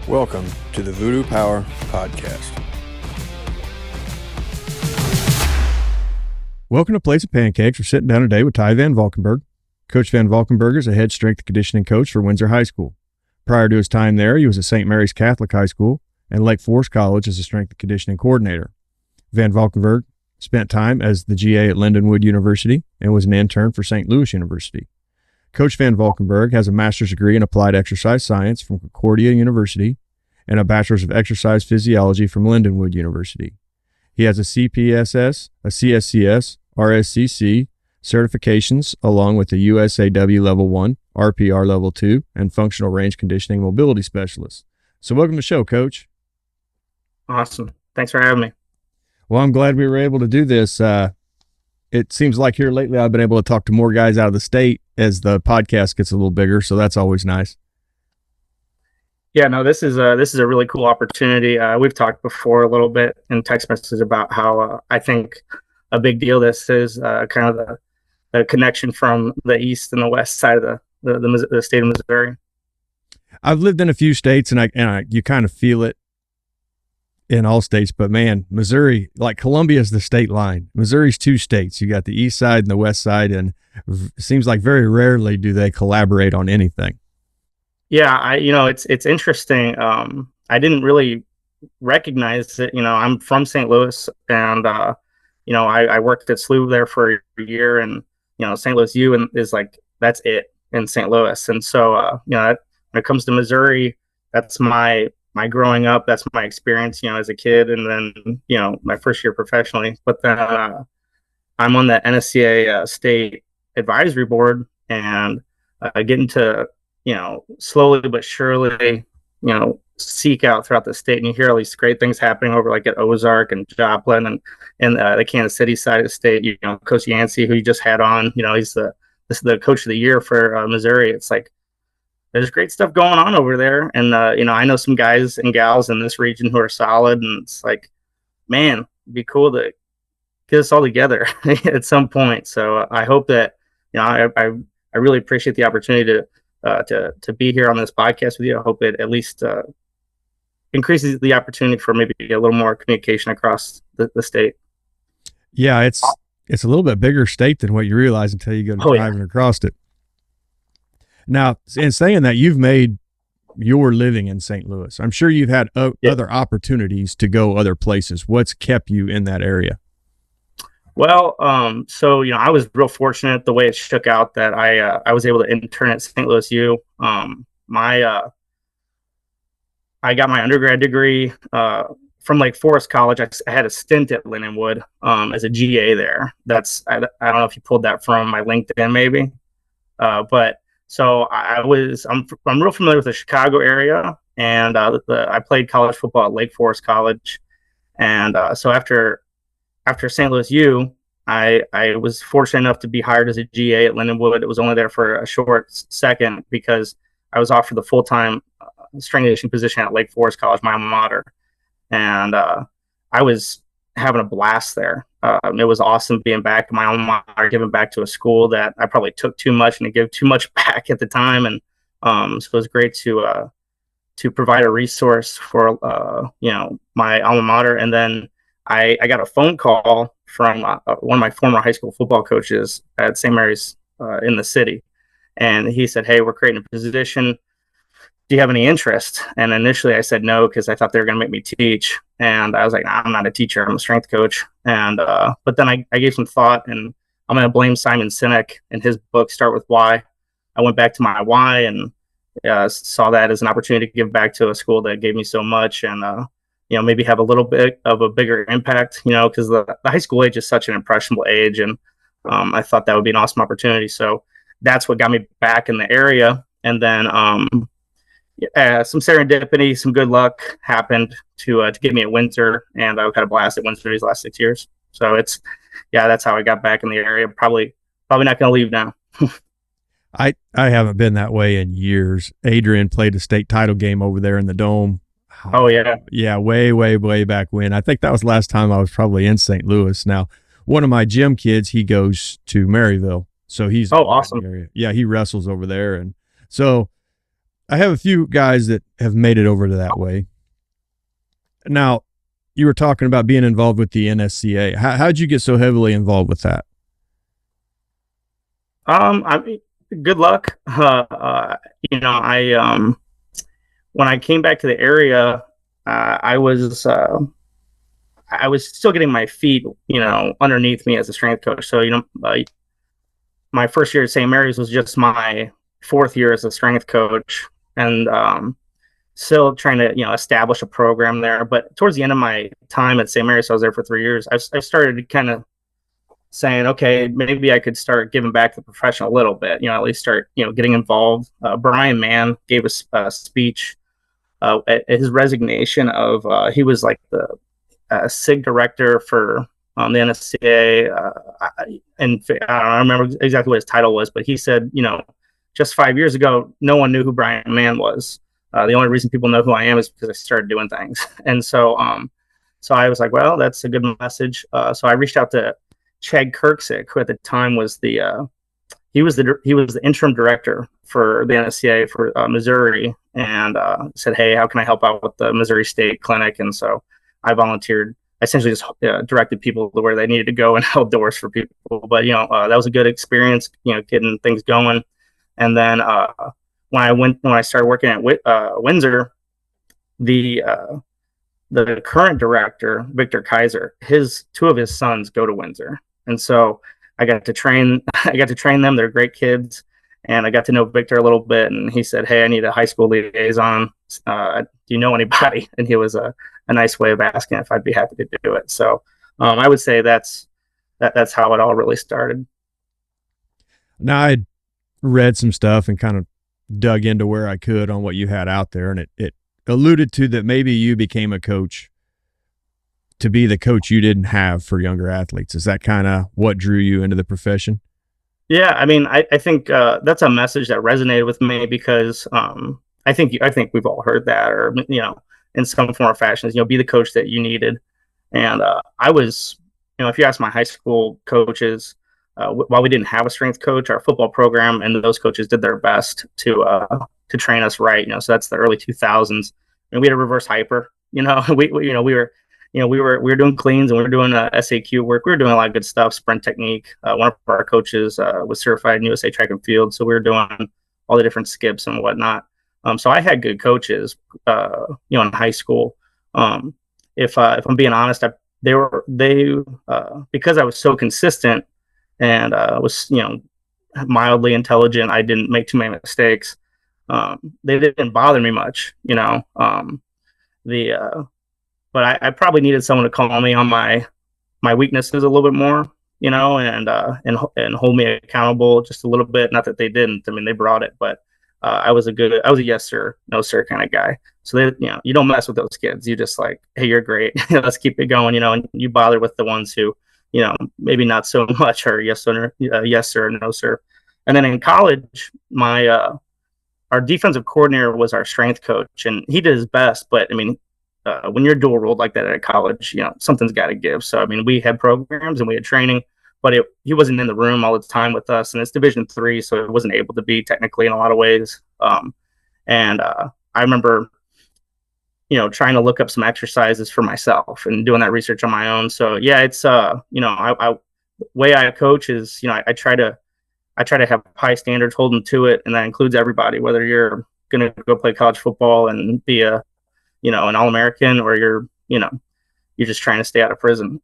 Welcome to the Voodoo Power Podcast. Welcome to Plates of Pancakes. We're sitting down today with Ty Van Valkenburg. Coach Van Valkenburg is a head strength and conditioning coach for Windsor High School. Prior to his time there, he was at St. Mary's Catholic High School and Lake Forest College as a strength and conditioning coordinator. Van Valkenburg spent time as the GA at Lindenwood University and was an intern for St. Louis University. Coach Van Valkenburg has a master's degree in applied exercise science from Concordia University and a bachelor's of exercise physiology from Lindenwood University. He has a CPSS, a CSCS, RSCC certifications, along with the USAW Level 1, RPR Level 2, and Functional Range Conditioning Mobility Specialist. So welcome to the show, Coach. Awesome. Thanks for having me. Well, I'm glad we were able to do this. It seems like here lately I've been able to talk to more guys out of the state as the podcast gets a little bigger, so that's always nice. Yeah, no, this is a really cool opportunity. We've talked before a little bit in text messages about how I think a big deal this is, kind of the connection from the east and the west side of the state of Missouri. I've lived in a few states, and you kind of feel it in all states, but man, Missouri, like Columbia is the state line. Missouri's two states. You got the east side and the west side, and it seems like very rarely do they collaborate on anything. Yeah, it's interesting. I didn't really recognize it. I'm from St. Louis, and I worked at SLU there for a year, and St. Louis U and is like that's it in St. Louis. And so when it comes to Missouri, that's my growing up, that's my experience, as a kid, and then my first year professionally. But then I'm on the NSCA state advisory board, and getting to slowly but surely seek out throughout the state, and you hear all these great things happening over like at Ozark and Joplin and the Kansas City side of the state. Coach Yancey, who you just had on, he's the coach of the year for Missouri. It's like there's great stuff going on over there, and I know some guys and gals in this region who are solid, and it's like, man, it'd be cool to get us all together at some point. So I hope that I really appreciate the opportunity to be here on this podcast with you. I hope it at least increases the opportunity for maybe a little more communication across the state. Yeah, it's a little bit bigger state than what you realize until you go driving across it. Now, in saying that, you've made your living in St. Louis. I'm sure you've had other opportunities to go other places. What's kept you in that area? Well, so I was real fortunate the way it shook out that I was able to intern at St. Louis U. I got my undergrad degree from Lake Forest College. I had a stint at Lindenwood as a GA there. I don't know if you pulled that from my LinkedIn maybe, but so I'm real familiar with the Chicago area, and I played college football at Lake Forest College, and so after St. Louis U, I was fortunate enough to be hired as a GA at Lindenwood. It was only there for a short second because I was offered the full-time strength and conditioning position at Lake Forest College, my alma mater, and I was having a blast there. It was awesome being back in my alma mater, giving back to a school that I probably took too much and to give too much back at the time, and so it was great to provide a resource for my alma mater. And then I got a phone call from one of my former high school football coaches at St. Mary's in the city. And he said, "Hey, we're creating a position. Do you have any interest?" And initially I said no, because I thought they were going to make me teach. And I was like, nah, I'm not a teacher. I'm a strength coach. And but then I gave some thought, and I'm going to blame Simon Sinek in his book, Start With Why. I went back to my why and saw that as an opportunity to give back to a school that gave me so much, and maybe have a little bit of a bigger impact, because the high school age is such an impressionable age. And I thought that would be an awesome opportunity. So that's what got me back in the area. And then some serendipity, some good luck happened to get me at Windsor, and I've had a blast at Windsor these last 6 years. So that's how I got back in the area. Probably not going to leave now. I haven't been that way in years. Adrian played a state title game over there in the Dome. Oh, yeah. Yeah, way back when. I think that was the last time I was probably in St. Louis. Now, one of my gym kids, he goes to Maryville. So he's awesome. Yeah, he wrestles over there. And so I have a few guys that have made it over to that way. Now, you were talking about being involved with the NSCA. How'd you get so heavily involved with that? I mean, good luck. I when I came back to the area, I was still getting my feet, underneath me as a strength coach. So, my first year at St. Mary's was just my fourth year as a strength coach, and still trying to, establish a program there. But towards the end of my time at St. Mary's, I was there for 3 years. I started kind of saying, okay, maybe I could start giving back to the profession a little bit, at least start, getting involved. Brian Mann gave a speech at his resignation of, he was like the SIG director for the NSCA. And I don't remember exactly what his title was, but he said, just 5 years ago, no one knew who Brian Mann was. The only reason people know who I am is because I started doing things. And so I was like, well, that's a good message. So I reached out to Chad Kirksick, who at the time was he was the interim director for the NSCA for Missouri, and said, hey, how can I help out with the Missouri State Clinic? And so I volunteered. I essentially just directed people to where they needed to go and held doors for people. But that was a good experience, getting things going. And then when I started working at Windsor, the current director, Victor Kaiser, two of his sons go to Windsor, and so I got to train them. They're great kids, and I got to know Victor a little bit. And he said, "Hey, I need a high school liaison. Do you know anybody?" And he was a nice way of asking if I'd be happy to do it. So I would say that's how it all really started. Now, I read some stuff and kind of dug into where I could on what you had out there, and it alluded to that maybe you became a coach to be the coach you didn't have for younger athletes. Is that kind of what drew you into the profession? Yeah, I mean, I think that's a message that resonated with me because I think we've all heard that, or in some form or fashion, be the coach that you needed. And I was, if you ask my high school coaches, while we didn't have a strength coach, our football program and those coaches did their best to train us right. So that's the early 2000s, and we had a reverse hyper. We were doing cleans, and we were doing SAQ work. We were doing a lot of good stuff, sprint technique. One of our coaches was certified in USA Track and Field, so we were doing all the different skips and whatnot. So I had good coaches, in high school. If I'm being honest, they because I was so consistent and was mildly intelligent. I didn't make too many mistakes. They didn't bother me much, but I probably needed someone to call me on my weaknesses a little bit more, and hold me accountable just a little bit. Not that they didn't. I mean, they brought it, but I was a yes sir, no sir kind of guy. So you don't mess with those kids. You just like, hey, you're great. Let's keep it going, and you bother with the ones who, maybe not so much, or yes sir, no sir. And then in college, our defensive coordinator was our strength coach, and he did his best. But I mean, when you're dual rolled like that at college, something's got to give. So I mean, we had programs and we had training, but he wasn't in the room all the time with us, and it's Division III, so it wasn't able to be technically in a lot of ways. And I remember, trying to look up some exercises for myself and doing that research on my own. So yeah, it's way I coach is, I try to have high standards, hold them to it, and that includes everybody, whether you're going to go play college football and be an All-American, or you're just trying to stay out of prison.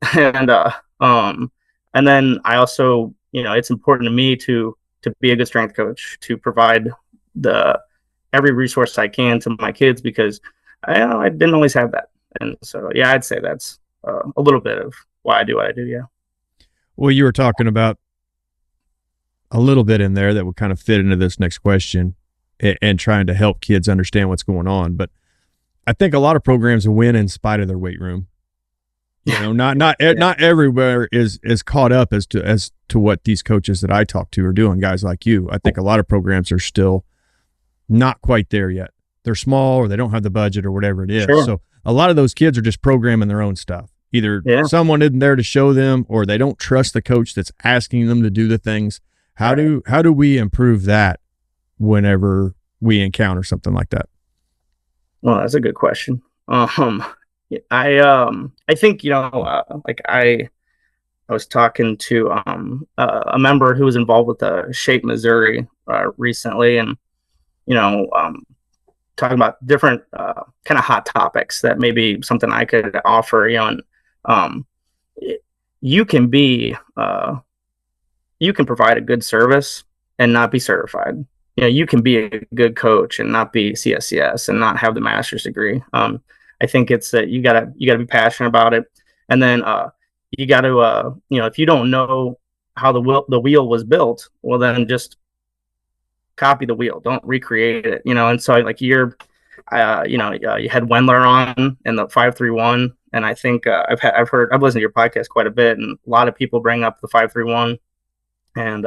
And then I also, it's important to me to be a good strength coach, to provide every resource I can to my kids, because I didn't always have that. And so, yeah, I'd say that's a little bit of why I do what I do. Yeah. Well, you were talking about a little bit in there that would kind of fit into this next question, and trying to help kids understand what's going on. But I think a lot of programs win in spite of their weight room. Not everywhere is caught up as to what these coaches that I talk to are doing, guys like you. I think a lot of programs are still not quite there yet. They're small, or they don't have the budget, or whatever it is. Sure. So a lot of those kids are just programming their own stuff. Either someone isn't there to show them, or they don't trust the coach that's asking them to do the things. How do we improve that whenever we encounter something like that? Well, that's a good question. I think, like I was talking to a member who was involved with the Shape Missouri recently, and talking about different kind of hot topics that maybe something I could offer. And um, you can be you can provide a good service and not be certified. You can be a good coach and not be CSCS and not have the master's degree. I think it's that you gotta be passionate about it, and then you got to if you don't know how the wheel was built, well then just copy the wheel, don't recreate it. And so like you had Wendler on in the 531, and I think I've listened to your podcast quite a bit, and a lot of people bring up the 531, and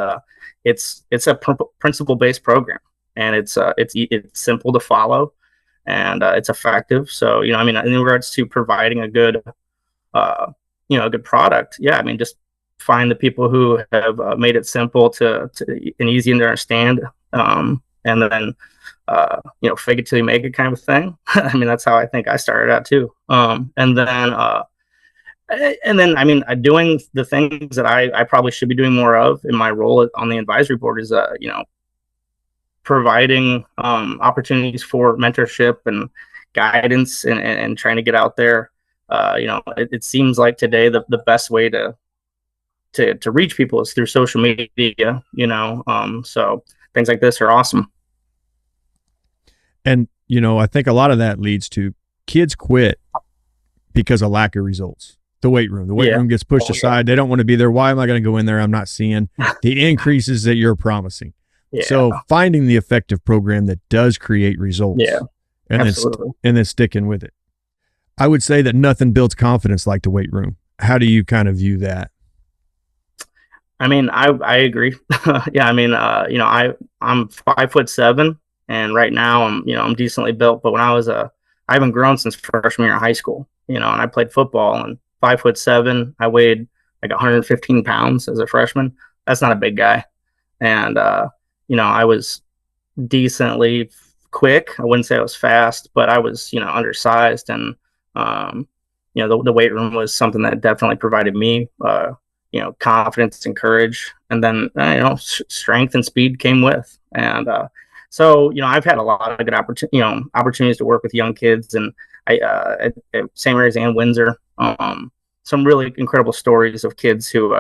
it's a principle based program, and it's simple to follow, and it's effective. So in regards to providing a good a good product, just find the people who have made it simple to and easy to understand, and then fake it till you make it kind of thing. That's how I think I started out too. Doing the things that I probably should be doing more of in my role on the advisory board is providing opportunities for mentorship and guidance, and trying to get out there. It seems like today the best way to reach people is through social media. So things like this are awesome. And I think a lot of that leads to kids quit because of lack of results. The weight room gets pushed aside. They don't want to be there. Why am I going to go in there? I'm not seeing the increases that you're promising. So finding the effective program that does create results, and then sticking with it. I would say that nothing builds confidence like the weight room. How do you kind of view that? I agree. I'm 5'7", and right now I'm decently built. But when I haven't grown since freshman year of high school. And I played football, and 5'7", I weighed like 115 pounds as a freshman. That's not a big guy, and I was decently quick. I wouldn't say I was fast, but I was undersized, and the weight room was something that definitely provided me confidence and courage, and then strength and speed came with. And so I've had a lot of good opportunities to work with young kids, and I at St. Mary's and Windsor, some really incredible stories of kids who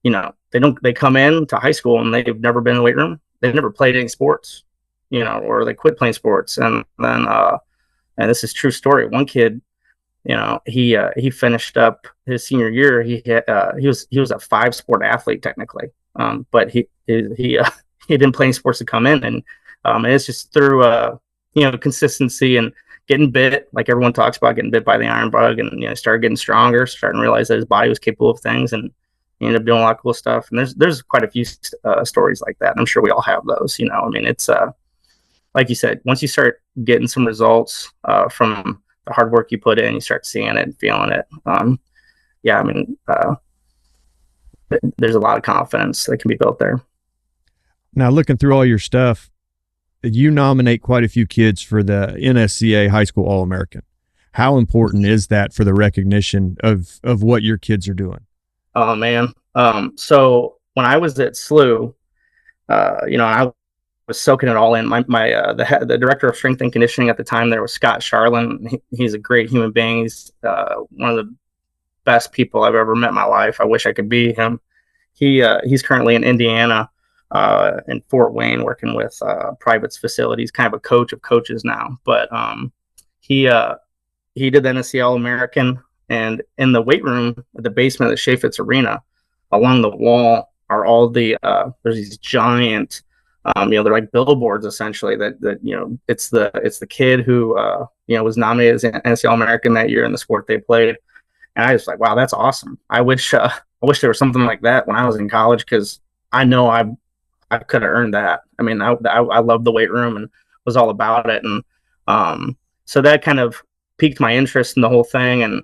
they come in to high school and they've never been in the weight room, they've never played any sports, or they quit playing sports, and then and this is true story. One kid, he finished up his senior year. He was a 5-sport athlete technically, but he didn't play any sports to come in, and it's just through consistency and getting bit, like everyone talks about, getting bit by the iron bug, and started getting stronger, starting to realize that his body was capable of things, and he ended up doing a lot of cool stuff. And there's quite a few stories like that. I'm sure we all have those. It's like you said, once you start getting some results from the hard work you put in, you start seeing it and feeling it. There's a lot of confidence that can be built there. Now, looking through all your stuff, you nominate quite a few kids for the NSCA High School All-American. How important is that for the recognition of what your kids are doing? Oh man. So when I was at SLU, I was soaking it all in. The director of strength and conditioning at the time there was Scott Charlin. He's a great human being. He's one of the best people I've ever met in my life. I wish I could be him. He's currently in Indiana, in Fort Wayne, working with private facilities, kind of a coach of coaches now. But he did the NSCA All-American, and in the weight room at the basement of the Chaffetz Arena, along the wall are all the there's these giant they're like billboards essentially that it's the kid who was nominated as an NSCA All-American that year in the sport they played. And I was like, wow, that's awesome. I wish there was something like that when I was in college, because I know I could have earned that. I loved the weight room and was all about it, and so that kind of piqued my interest in the whole thing, and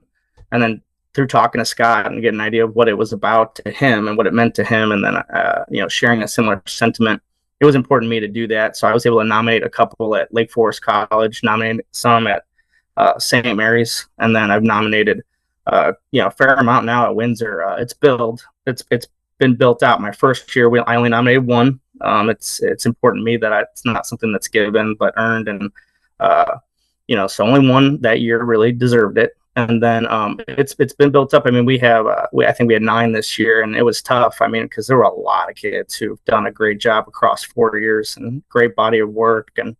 then through talking to Scott and getting an idea of what it was about to him and what it meant to him, and then sharing a similar sentiment, it was important to me to do that. So I was able to nominate a couple at Lake Forest College, nominate some at St. Mary's, and then I've nominated a fair amount now at Windsor. It's been built out. My first year, I only nominated one. It's important to me that it's not something that's given but earned, and so only one that year really deserved it. And then it's been built up. I mean, I think we had 9 this year, and it was tough. I mean, because there were a lot of kids who've done a great job across 4 years and great body of work and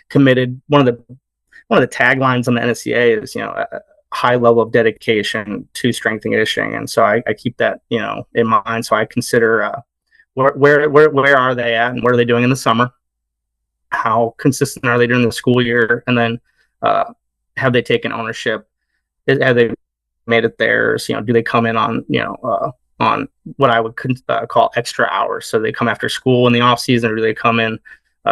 committed. One of the taglines on the NSCA is a high level of dedication to strength and conditioning, and so I keep that in mind. So I consider where are they at, and what are they doing in the summer? How consistent are they during the school year? And then have they taken ownership? Have they made it theirs? Do they come in on on what I would call extra hours? So they come after school in the off season, or do they come in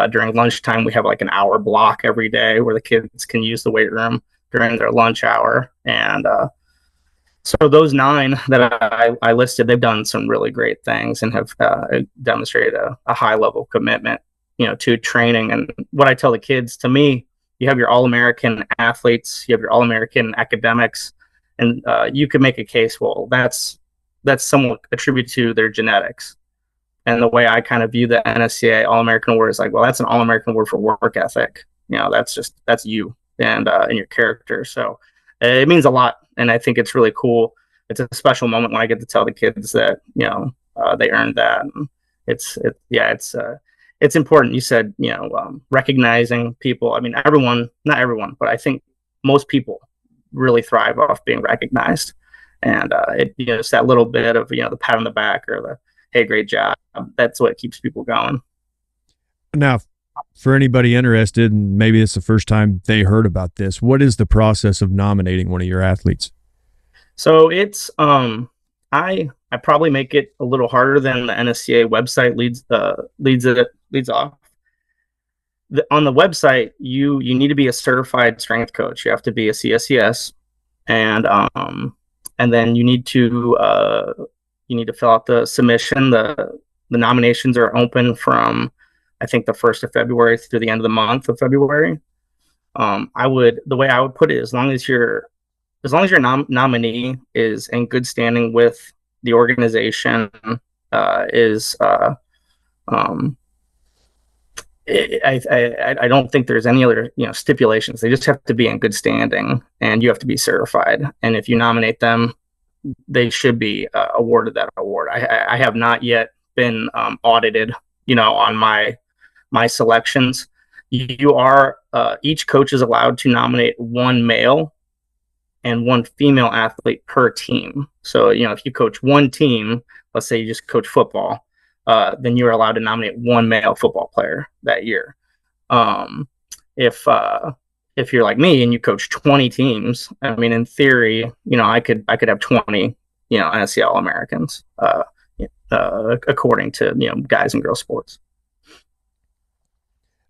during lunchtime? We have like an hour block every day where the kids can use the weight room during their lunch hour. And so those 9 that I listed, they've done some really great things and have demonstrated a high level of commitment, to training. And what I tell the kids, to me, you have your All-American athletes, you have your All-American academics, and you could make a case, well, that's somewhat attributed to their genetics. And the way I kind of view the NSCA All-American Award is like, well, that's an All-American Award for work ethic. That's you and your character. So it means a lot, and I think it's really cool. It's a special moment when I get to tell the kids that they earned that. And it's important. You said, recognizing people. I mean, not everyone, but I think most people really thrive off being recognized. And it's that little bit of, the pat on the back or the, hey, great job. That's what keeps people going. Now, for anybody interested, and maybe it's the first time they heard about this, what is the process of nominating one of your athletes? So it's, I probably make it a little harder than the NSCA website leads off. On the website, you need to be a certified strength coach. You have to be a CSCS, and then you need to fill out the submission. The nominations are open from, I think, the 1st of February through the end of the month of February. The way I would put it, as long as your nominee is in good standing with the organization, I don't think there's any other stipulations. They just have to be in good standing, and you have to be certified. And if you nominate them, they should be awarded that award. I have not yet been audited, on my selections. You are each coach is allowed to nominate 1 male and 1 female athlete per team. So, if you coach 1 team, let's say you just coach football, then you're allowed to nominate 1 male football player that year. If you're like me and you coach 20 teams, I mean, in theory, I could have 20, NSCA All-Americans, according to, guys and girls sports.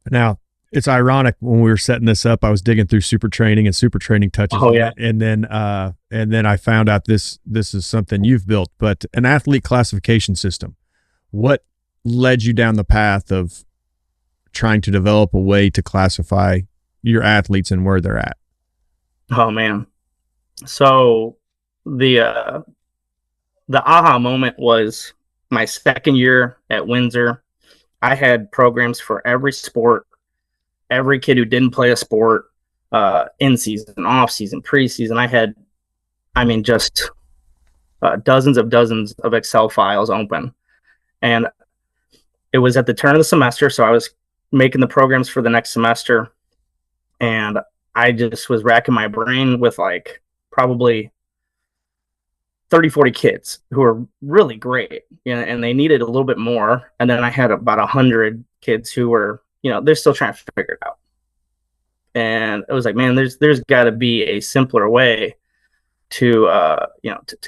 Now, it's ironic, when we were setting this up, I was digging through Super Training, and Super Training touches on it. And then I found out this is something you've built, but an athlete classification system. What led you down the path of trying to develop a way to classify your athletes and where they're at? Oh man. So the aha moment was my second year at Windsor. I had programs for every sport, every kid who didn't play a sport, in season, off season, preseason. I had, just dozens of Excel files open. And it was at the turn of the semester, so I was making the programs for the next semester. And I just was racking my brain with like probably 30, 40 kids who were really great, and they needed a little bit more. And then I had about 100 kids who were, they're still trying to figure it out. And it was like, man, there's got to be a simpler way to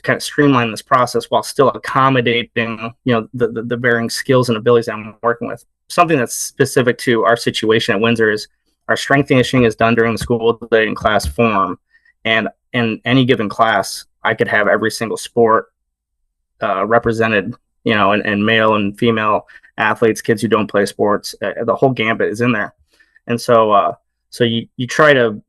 kind of streamline this process while still accommodating, the varying skills and abilities that I'm working with. Something that's specific to our situation at Windsor is our strength conditioning is done during the school day in class form. And in any given class, I could have every single sport represented and male and female athletes, kids who don't play sports. The whole gambit is in there. And so you try to,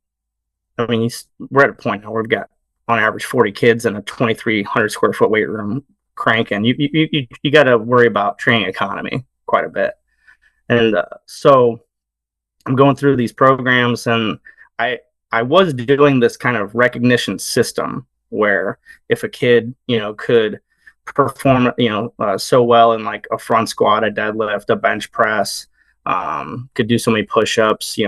I mean, we're at a point now where we've got on average 40 kids in a 2,300 square foot weight room cranking. You got to worry about training economy quite a bit. And so I'm going through these programs, and I was doing this kind of recognition system where if a kid, could perform, so well in like a front squat, a deadlift, a bench press, could do so many push-ups,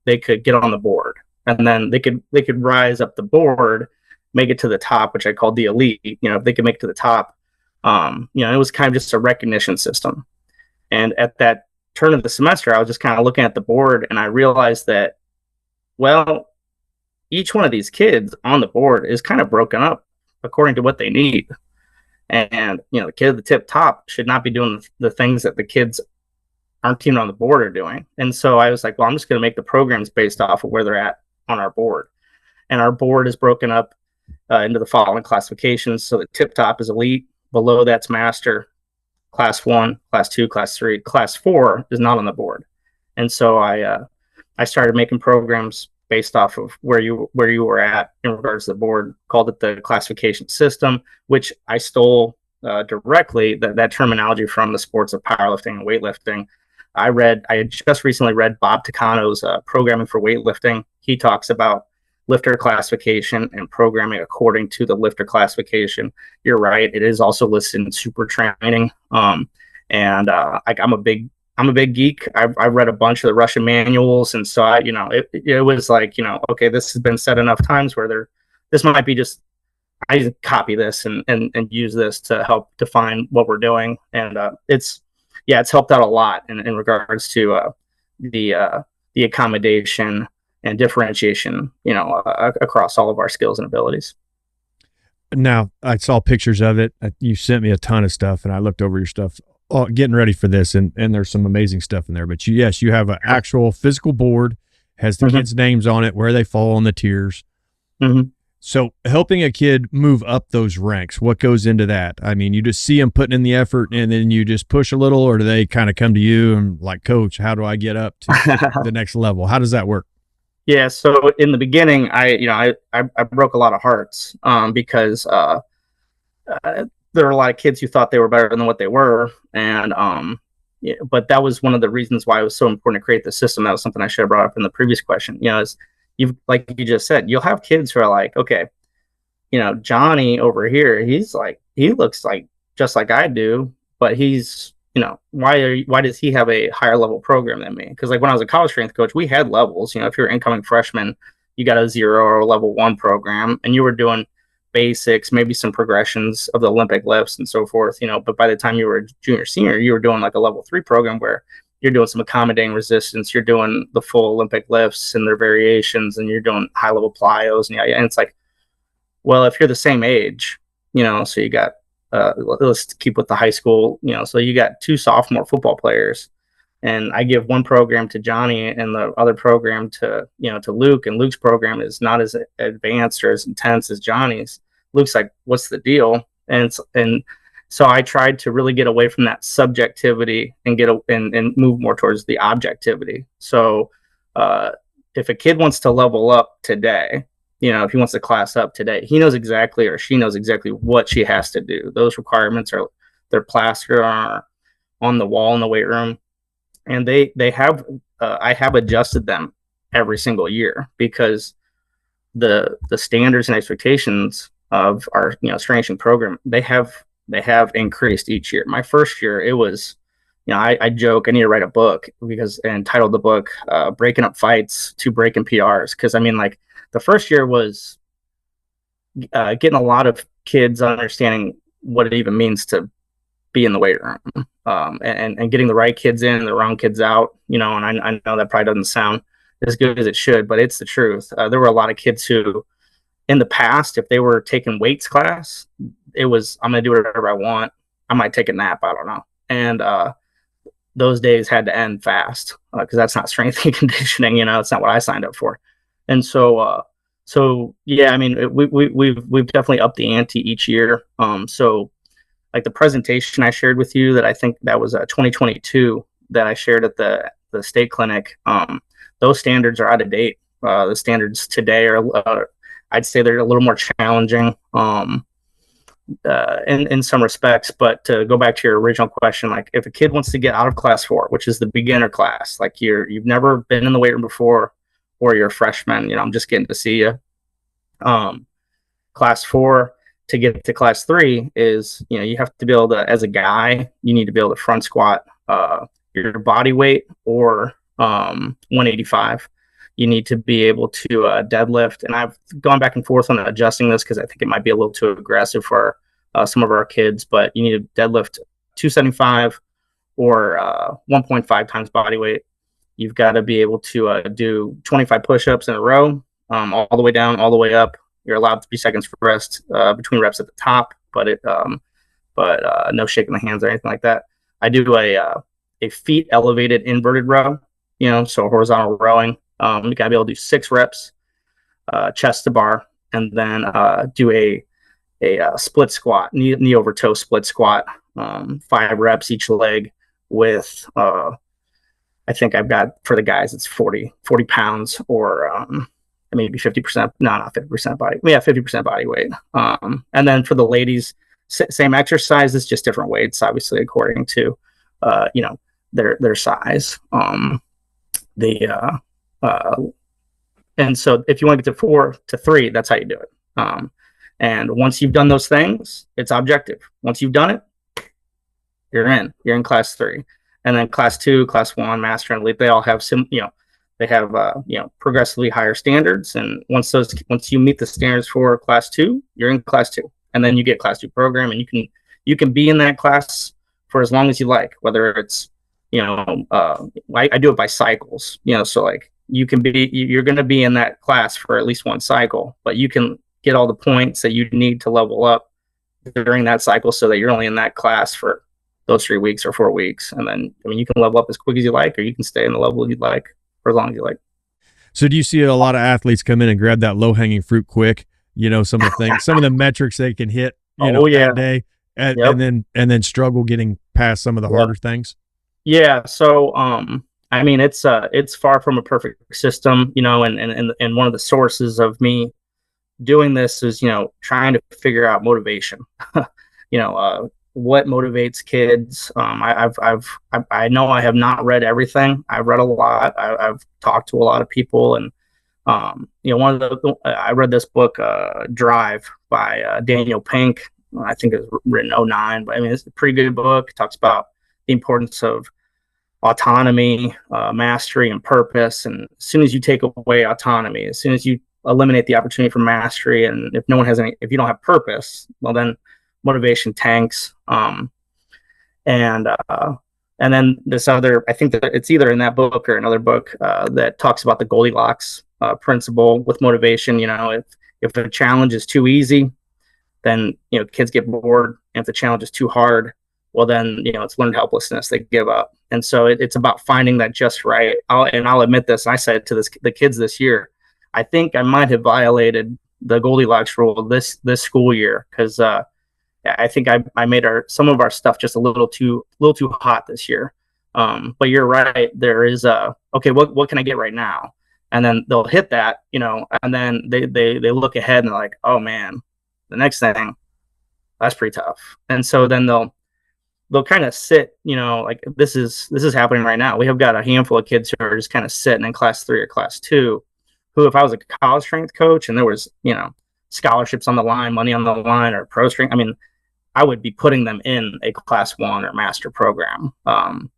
they could get on the board, and then they could rise up the board, make it to the top, which I called the elite. If they could make it to the top, it was kind of just a recognition system. And at that turn of the semester, I was just kind of looking at the board, and I realized that, well, each one of these kids on the board is kind of broken up according to what they need. And, the kid at the tip top should not be doing the things that the kids aren't even on the board are doing. And so I was like, well, I'm just going to make the programs based off of where they're at on our board. And our board is broken up into the following classifications. So the tip top is elite, below that's master, class 1, class 2, class 3, class 4 is not on the board. And so I started making programs based off of where you were at in regards to the board, called it the classification system, which I stole directly that terminology from the sports of powerlifting and weightlifting. I had just recently read Bob Takano's Programming for Weightlifting. He talks about lifter classification and programming according to the lifter classification. You're right; it is also listed in super training. I'm a big geek. I've read a bunch of the Russian manuals, and so it was like, okay, this has been said enough times where this might be just, I just copy this and use this to help define what we're doing, and it's helped out a lot in regards to the accommodation and differentiation, across all of our skills and abilities. Now, I saw pictures of it. You sent me a ton of stuff, and I looked over your stuff getting ready for this, and there's some amazing stuff in there. But you have an actual physical board, has the kids' names on it, where they fall on the tiers. Mm-hmm. So helping a kid move up those ranks, what goes into that? I mean, you just see them putting in the effort, and then you just push a little, or do they kind of come to you and like, Coach, how do I get up to the next level? How does that work? Yeah, so in the beginning, I broke a lot of hearts because there were a lot of kids who thought they were better than what they were, and but that was one of the reasons why it was so important to create the system. That was something I should have brought up in the previous question. Is like you just said, you'll have kids who are like, okay, Johnny over here, he looks like just like I do, but he's why does he have a higher level program than me? Because like when I was a college strength coach, we had levels. If you're an incoming freshman, you got a 0 or a level 1 program, and you were doing basics, maybe some progressions of the Olympic lifts and so forth. But by the time you were a junior, senior, you were doing like a level 3 program where you're doing some accommodating resistance, you're doing the full Olympic lifts and their variations, and you're doing high level plyos, and it's like, well, if you're the same age, so you got. Let's keep with the high school, so you got 2 sophomore football players, and I give one program to Johnny and the other program to Luke, and Luke's program is not as advanced or as intense as Johnny's. Luke's like, what's the deal? And so I tried to really get away from that subjectivity and and move more towards the objectivity. So if a kid wants to level up today, if he wants to class up today, he knows exactly, or she knows exactly what she has to do. Those requirements they're plastered on the wall in the weight room, and they have I have adjusted them every single year because the standards and expectations of our strength program, they have increased each year. My first year, it was, I joke I need to write a book and titled the book Breaking Up Fights to Breaking PRs, because I mean, like, the first year was getting a lot of kids understanding what it even means to be in the weight room, and getting the right kids in and the wrong kids out, and I know that probably doesn't sound as good as it should, but it's the truth. There were a lot of kids who, in the past, if they were taking weights class, it was, I'm going to do whatever I want. I might take a nap, I don't know. And those days had to end fast because that's not strength and conditioning, it's not what I signed up for. And so yeah, I mean, we've definitely upped the ante each year. So like the presentation I shared with you that I think that was 2022 that I shared at the state clinic. Those standards are out of date. The standards today are, I'd say they're a little more challenging in some respects. But to go back to your original question, like if a kid wants to get out of class 4, which is the beginner class, like you've never been in the weight room before, or you're a freshman, I'm just getting to see you. Class 4 to get to class 3 is, you have to be able to, as a guy, you need to be able to front squat your body weight or 185. You need to be able to deadlift. And I've gone back and forth on adjusting this because I think it might be a little too aggressive for some of our kids, but you need to deadlift 275 or 1.5 times body weight. You've got to be able to do 25 push-ups in a row, all the way down, all the way up. You're allowed 3 seconds for rest between reps at the top, but no shaking the hands or anything like that. I do a feet elevated inverted row, so horizontal rowing. You gotta be able to do 6 reps, chest to bar, and then do a split squat, knee over toe split squat, 5 reps each leg with I think I've got, for the guys, it's 40 pounds or maybe 50%, not 50% body. Yeah, 50% body weight. And then for the ladies, same exercises, just different weights, obviously, according to, their size. And so if you want to get to 4 to 3, that's how you do it. And once you've done those things, it's objective. Once you've done it, you're in class 3. And then class 2, class 1, master and elite, they all have they have progressively higher standards. And once you meet the standards for class 2, you're in class 2. And then you get class 2 program, and you can be in that class for as long as you like, whether it's I do it by cycles, so like you're going to be in that class for at least one cycle, but you can get all the points that you need to level up during that cycle so that you're only in that class for those 3 weeks or 4 weeks. And then, you can level up as quick as you like, or you can stay in the level you'd like for as long as you like. So do you see a lot of athletes come in and grab that low hanging fruit quick? Some of the things, some of the metrics they can hit, that day, and then struggle getting past some of the harder things. Yeah. So, it's far from a perfect system, and one of the sources of me doing this is, trying to figure out motivation, what motivates kids. I know I have not read everything. I've read a lot. I've talked to a lot of people, and I read this book, Drive by Daniel Pink. I think it was written 2009, but it's a pretty good book. It talks about the importance of autonomy, mastery, and purpose. And as soon as you take away autonomy, as soon as you eliminate the opportunity for mastery, and if you don't have purpose, well, then motivation tanks. And then this other, I think that it's either in that book or another book that talks about the Goldilocks principle with motivation. If the challenge is too easy, then kids get bored. And if the challenge is too hard, well, then it's learned helplessness. They give up. And so it's about finding that just right. I'll admit this. I said to the kids this year, I think I might have violated the Goldilocks rule this school year, because I think I made some of our stuff just a little too hot this year. But you're right. There is okay, what can I get right now? And then they'll hit that, and then they look ahead and they're like, oh man, the next thing, that's pretty tough. And so then they'll kind of sit, like this is happening right now. We have got a handful of kids who are just kind of sitting in class 3 or class 2, who, if I was a college strength coach and there was, scholarships on the line, money on the line, or pro strength, I would be putting them in a class 1 or master program. There's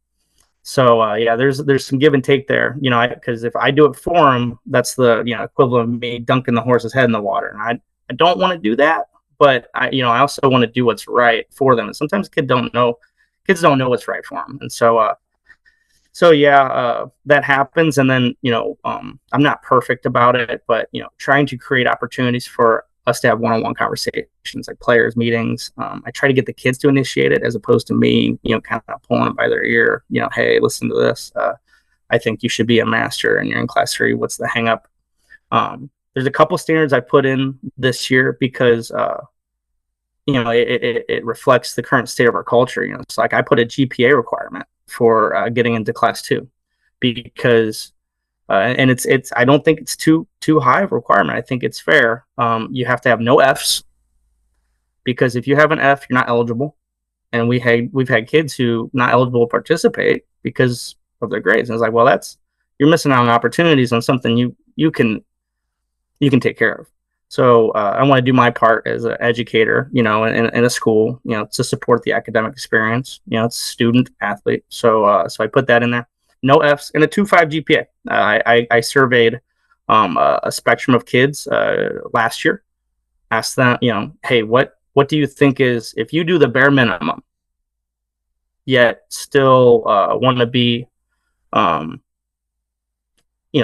some give and take there, because if I do it for them, that's the equivalent of me dunking the horse's head in the water, and I don't want to do that, but I also want to do what's right for them. And sometimes kids don't know what's right for them, and so that happens. And then I'm not perfect about it, but trying to create opportunities for us to have one-on-one conversations, like players meetings. I try to get the kids to initiate it as opposed to me, kind of pulling them by their ear. Hey, listen to this. I think you should be a master, and you're in class 3. What's the hang up? There's a couple standards I put in this year because, it reflects the current state of our culture. It's like I put a GPA requirement for getting into class 2 because and it's I don't think it's too high of a requirement. I think it's fair. You have to have no Fs, because if you have an F, you're not eligible. And we've had kids who not eligible to participate because of their grades. And it's like, well, you're missing out on opportunities on something you can take care of. So I want to do my part as an educator, in a school, to support the academic experience. It's student athlete. So I put that in there. No Fs and a 2.5 GPA. I surveyed a spectrum of kids last year. Asked them, hey, what do you think is, if you do the bare minimum, yet still want to be,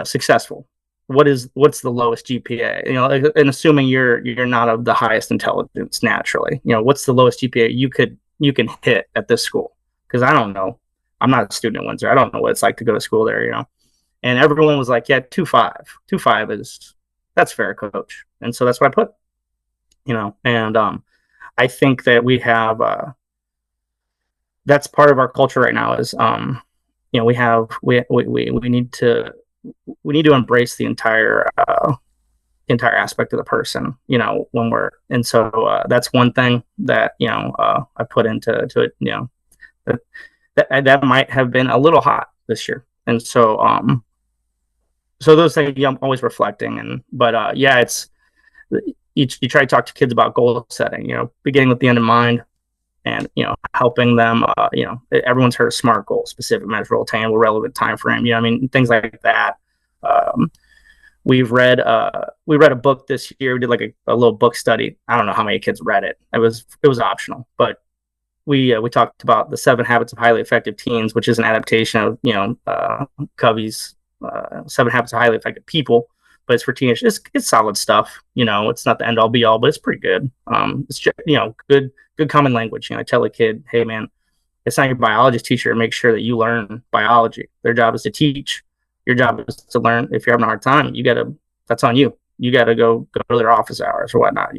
successful? What's the lowest GPA? And assuming you're not of the highest intelligence naturally, what's the lowest GPA you can hit at this school? Because I don't know. I'm not a student at Windsor. I don't know what it's like to go to school there. And everyone was like, yeah, 2.5. 2.5 that's fair, coach. And so that's what I put. And I think that we have that's part of our culture right now is we need to embrace the entire aspect of the person, when we're, and so that's one thing that I put into it, that might have been a little hot this year. And so those things I'm always reflecting, but it's you try to talk to kids about goal setting, beginning with the end in mind, and helping them. Everyone's heard of SMART goals: specific, measurable, attainable, relevant, time frame. Things like that. We read a book this year. We did like a little book study. I don't know how many kids read it. It was optional, but we talked about the 7 Habits of Highly Effective Teens, which is an adaptation of Covey's 7 Habits of Highly Effective People. But it's for teenagers. It's solid stuff. It's not the end all be all, but it's pretty good. It's just, good common language. I tell a kid, hey man, it's not your biologist teacher to make sure that you learn biology. Their job is to teach. Your job is to learn. If you're having a hard time, that's on you. You gotta go to their office hours or whatnot.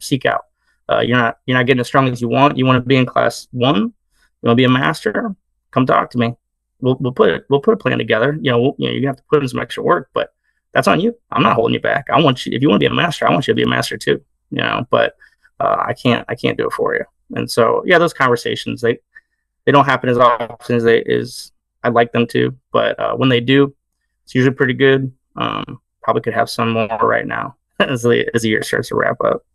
Seek out. You're not getting as strong as you want. You want to be in class 1. You want to be a master? Come talk to me. We'll put a plan together. You're gonna have to put in some extra work, but that's on you. I'm not holding you back. I want you, if you want to be a master, I want you to be a master too, but I can't do it for you. And so, those conversations, they don't happen as often as I'd like them to, but when they do, it's usually pretty good. Probably could have some more right now as the year starts to wrap up.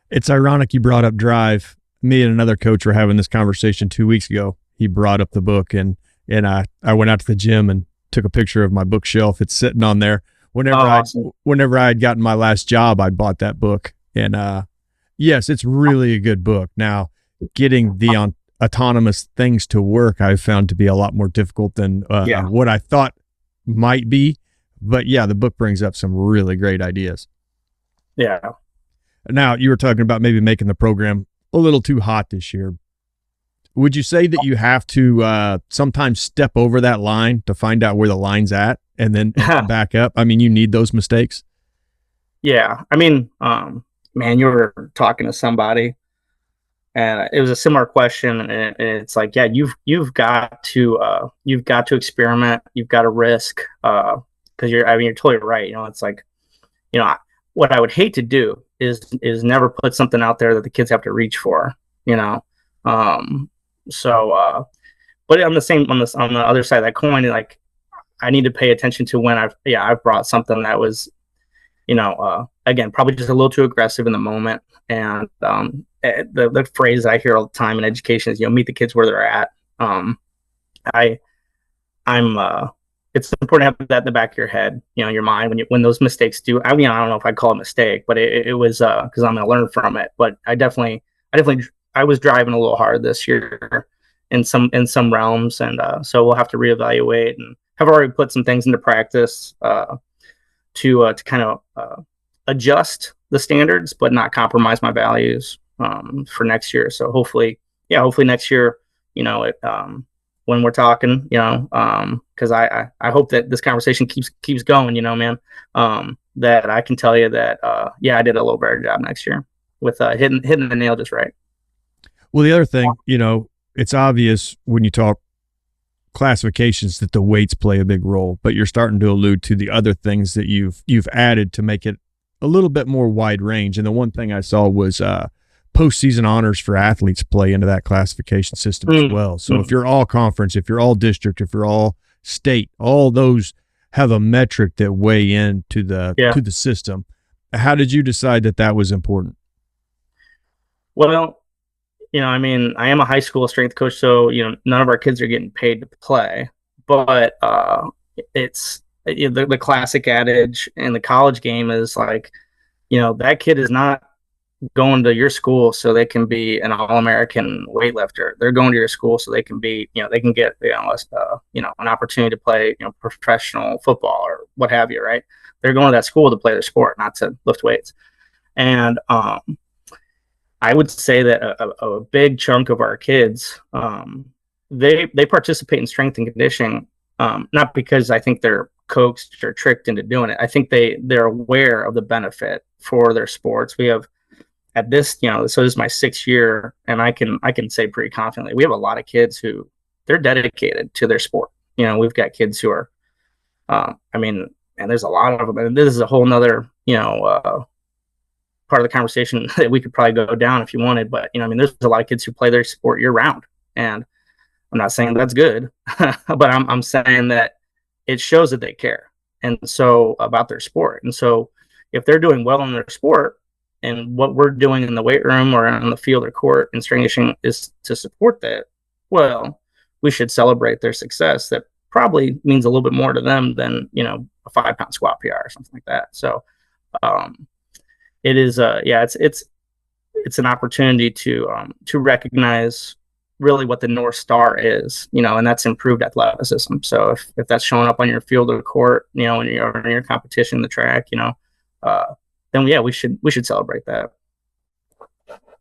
It's ironic you brought up Drive. Me and another coach were having this conversation 2 weeks ago. He brought up the book, and I went out to the gym and took a picture of my bookshelf. It's sitting on there. Whenever I had gotten my last job, I bought that book. And yes, it's really a good book. Now, getting the autonomous things to work, I've found to be a lot more difficult than what I thought might be. But the book brings up some really great ideas. Yeah. Now, you were talking about maybe making the program a little too hot this year. Would you say that you have to sometimes step over that line to find out where the line's at and then back up? I mean, you need those mistakes. Yeah. I mean, man, you were talking to somebody and it was a similar question. And it's like, you've got to experiment. You've got to risk, because you're totally right. It's like, what I would hate to do is never put something out there that the kids have to reach for, So, but on the other side of that coin, like I need to pay attention to when I've brought something that was, again, probably just a little too aggressive in the moment. And the phrase I hear all the time in education is, meet the kids where they're at. It's important to have that in the back of your head, your mind when those mistakes do. I don't know if I'd call it a mistake, but it was because I'm going to learn from it. But I was driving a little hard this year in some realms, and so we'll have to reevaluate, and have already put some things into practice to kind of adjust the standards, but not compromise my values for next year. So hopefully next year, when we're talking, because I hope that this conversation keeps going, man, that I can tell you that I did a little better job next year. with hitting the nail just right. Well, the other thing, it's obvious when you talk classifications that the weights play a big role, but you're starting to allude to the other things that you've added to make it a little bit more wide range. And the one thing I saw was postseason honors for athletes play into that classification system as well. So if you're all conference, if you're all district, if you're all state, all those have a metric that weigh into to the system. How did you decide that was important? Well, I am a high school strength coach, so none of our kids are getting paid to play. But it's the classic adage in the college game is like, that kid is not going to your school so they can be an All-American weightlifter. They're going to your school so they can be, they can get an opportunity to play professional football or what have you, right? They're going to that school to play their sport, not to lift weights. And I would say that a big chunk of our kids, they participate in strength and conditioning, not because I think they're coaxed or tricked into doing it. I think they're aware of the benefit for their sports. We have at this, so this is my 6th year, and I can say pretty confidently, we have a lot of kids who they're dedicated to their sport. We've got kids who are, and there's a lot of them, and this is a whole nother, part of the conversation that we could probably go down if you wanted, but there's a lot of kids who play their sport year round, and I'm not saying that's good, but I'm saying that it shows that they care, and so about their sport. And so if they're doing well in their sport, and what we're doing in the weight room or on the field or court and strength conditioning is to support that, well, we should celebrate their success. That probably means a little bit more to them than a 5-pound squat PR or something like that. So it is it's an opportunity to recognize really what the North Star is, and that's improved athleticism. So if that's showing up on your field or court, when you're in your competition, the track, then we should celebrate that.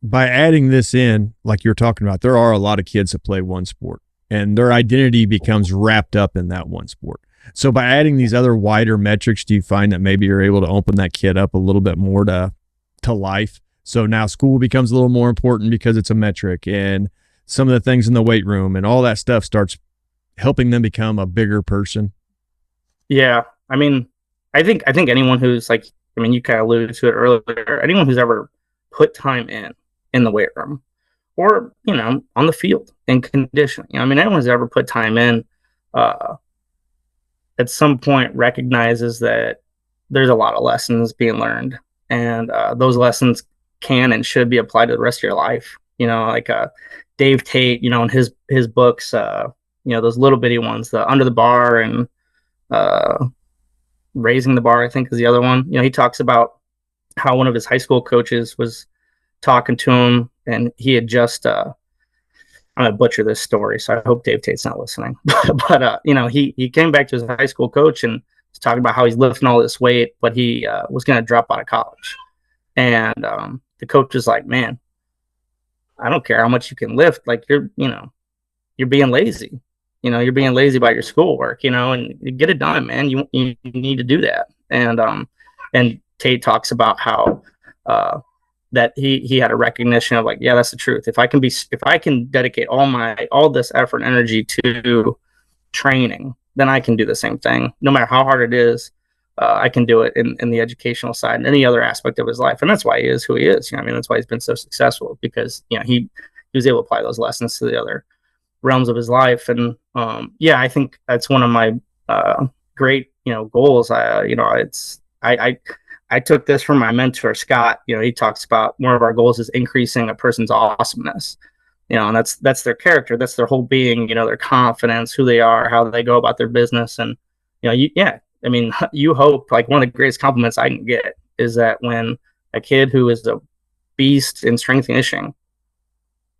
By adding this in, like you're talking about, there are a lot of kids that play one sport, and their identity becomes wrapped up in that one sport. So by adding these other wider metrics, do you find that maybe you're able to open that kid up a little bit more to life? So now school becomes a little more important because it's a metric, and some of the things in the weight room and all that stuff starts helping them become a bigger person. Yeah. I think anyone who's like, you kind of alluded to it earlier, anyone who's ever put time in the weight room or, on the field in conditioning, anyone who's ever put time in, at some point recognizes that there's a lot of lessons being learned, and those lessons can and should be applied to the rest of your life. Like Dave Tate, in his books, those little bitty ones, the Under the Bar and Raising the Bar, I think is the other one. He talks about how one of his high school coaches was talking to him, and he had just I'm gonna butcher this story, so I hope Dave Tate's not listening. but he came back to his high school coach and was talking about how he's lifting all this weight, but he was gonna drop out of college. And the coach was like, "Man, I don't care how much you can lift. Like you're being lazy. You're being lazy about your schoolwork, and you get it done, man. You need to do that." And Tate talks about how that he had a recognition of like, yeah, that's the truth. If I can dedicate all this effort and energy to training, then I can do the same thing. No matter how hard it is, I can do it in the educational side and any other aspect of his life. And that's why he is who he is. That's why he's been so successful, because he was able to apply those lessons to the other realms of his life. And I think that's one of my great goals. I took this from my mentor Scott. He talks about one of our goals is increasing a person's awesomeness, and that's their character, that's their whole being, their confidence, who they are, how they go about their business. And you hope, like, one of the greatest compliments I can get is that when a kid who is a beast in strength and conditioning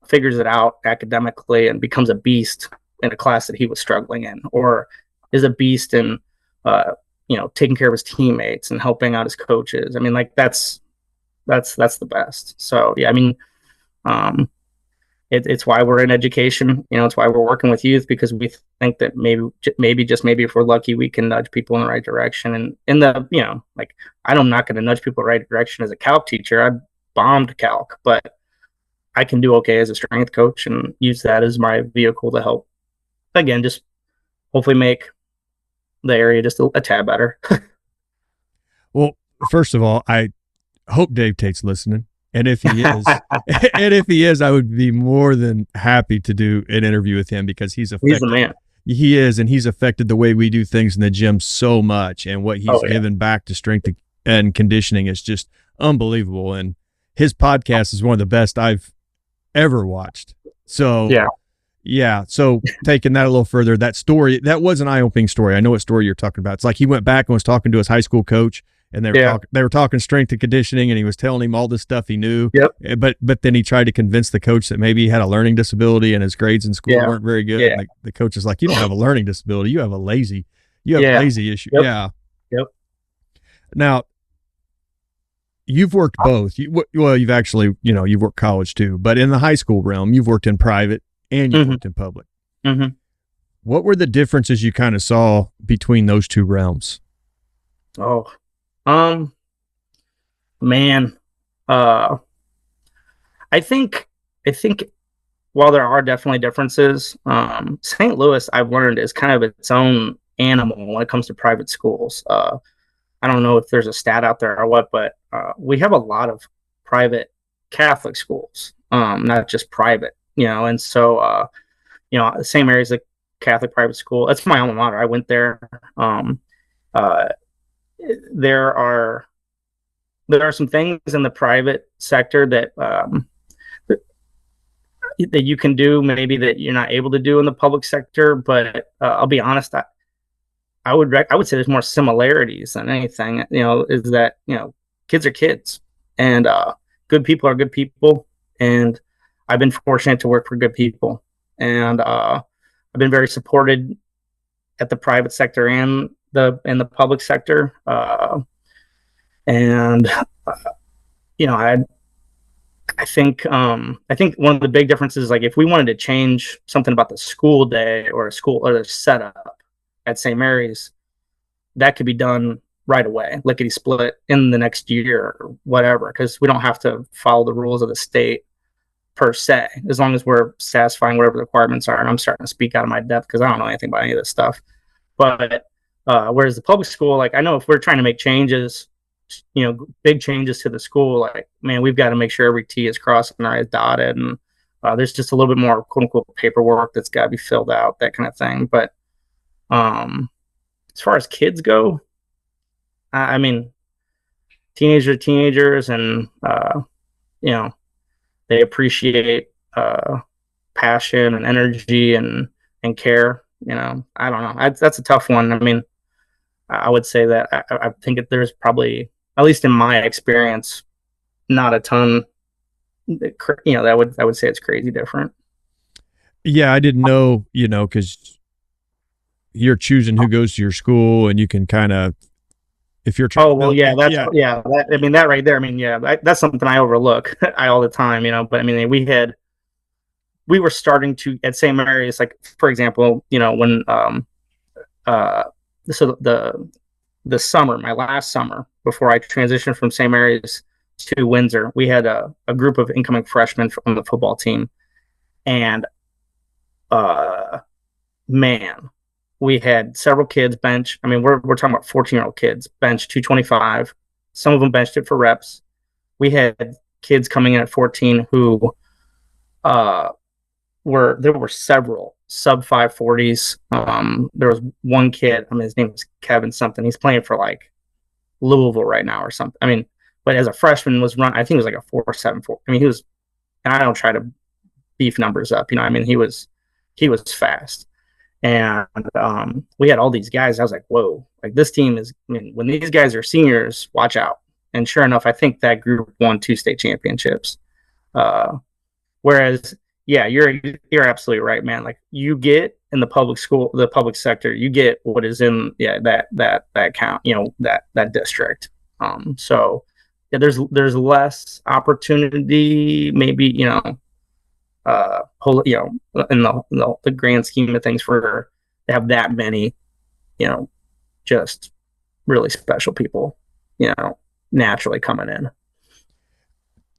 figures it out academically and becomes a beast in a class that he was struggling in, or is a beast in taking care of his teammates and helping out his coaches. That's the best. So it's why we're in education. It's why we're working with youth, because we think that maybe if we're lucky, we can nudge people in the right direction. And I'm not going to nudge people in the right direction as a calc teacher. bombed calc, but I can do okay as a strength coach and use that as my vehicle to help, again, just hopefully make the area just a tad better. Well, first of all, I hope Dave Tate's listening. And if he is, I would be more than happy to do an interview with him because he's the man. He is, and he's affected the way we do things in the gym so much, and what he's given back to strength and conditioning is just unbelievable. And his podcast is one of the best I've ever watched. So yeah. So taking that a little further, that story, that was an eye-opening story. I know what story you're talking about. It's like he went back and was talking to his high school coach, and they were talking strength and conditioning, and he was telling him all this stuff he knew. Yep. But then he tried to convince the coach that maybe he had a learning disability and his grades in school weren't very good. Yeah. And the coach is like, "You don't have a learning disability. You have a lazy issue." Yep. Yeah. Yep. Now, you've worked both. You've actually, you've worked college too, but in the high school realm, you've worked in private and you've worked in public. Mm-hmm. What were the differences you kind of saw between those two realms? Man, I think while there are definitely differences, St. Louis, I've learned, is kind of its own animal when it comes to private schools. I don't know if there's a stat out there or what, but we have a lot of private Catholic schools, not just private, and so, the same area as a Catholic private school. That's my alma mater. I went there. There are some things in the private sector that that you can do maybe that you're not able to do in the public sector, but I'll be honest, I would say there's more similarities than anything. Is that kids are kids, and good people are good people, and I've been fortunate to work for good people, and I've been very supported at the private sector and the public sector, and I think one of the big differences is, like, if we wanted to change something about the school day or the setup at St. Mary's, that could be done right away, lickety split, in the next year or whatever, because we don't have to follow the rules of the state per se, as long as we're satisfying whatever the requirements are. And I'm starting to speak out of my depth because I don't know anything about any of this stuff. But whereas the public school, like, I know if we're trying to make changes, big changes to the school, like, man, we've got to make sure every T is crossed and I is dotted, and there's just a little bit more quote unquote paperwork that's got to be filled out, that kind of thing. But as far as kids go, I mean, teenagers, and they appreciate passion and energy and care. I don't know. That's a tough one. I mean, I would say that I think that there's probably, at least in my experience, not a ton. That I would say it's crazy different. Yeah, I didn't know, because you're choosing who goes to your school, and you can kind of, if you're trying. Oh well, yeah, that right there. I mean, yeah, that's something I overlook all the time, But I mean, we were starting to, at St. Mary's, like, for example, when so the summer, my last summer before I transitioned from St. Mary's to Windsor, we had a group of incoming freshmen from the football team, and man, we had several kids bench. I mean, we're talking about 14-year-old kids bench 225. Some of them benched it for reps. We had kids coming in at 14 who there were several sub 540s. There was one kid, I mean, his name was Kevin something. He's playing for, like, Louisville right now or something. I mean, but as a freshman I think it was like a 4.74. I mean, and I don't try to beef numbers up, I mean, he was fast. And we had all these guys. I was like, whoa, like, this team is, I mean, when these guys are seniors, watch out. And sure enough, I think that group won 2 state championships. Whereas, yeah, you're absolutely right, man. Like, you get in the public sector, you get what is in that count, that district. So yeah, there's less opportunity, maybe, in the grand scheme of things, to have that many, just really special people, naturally coming in.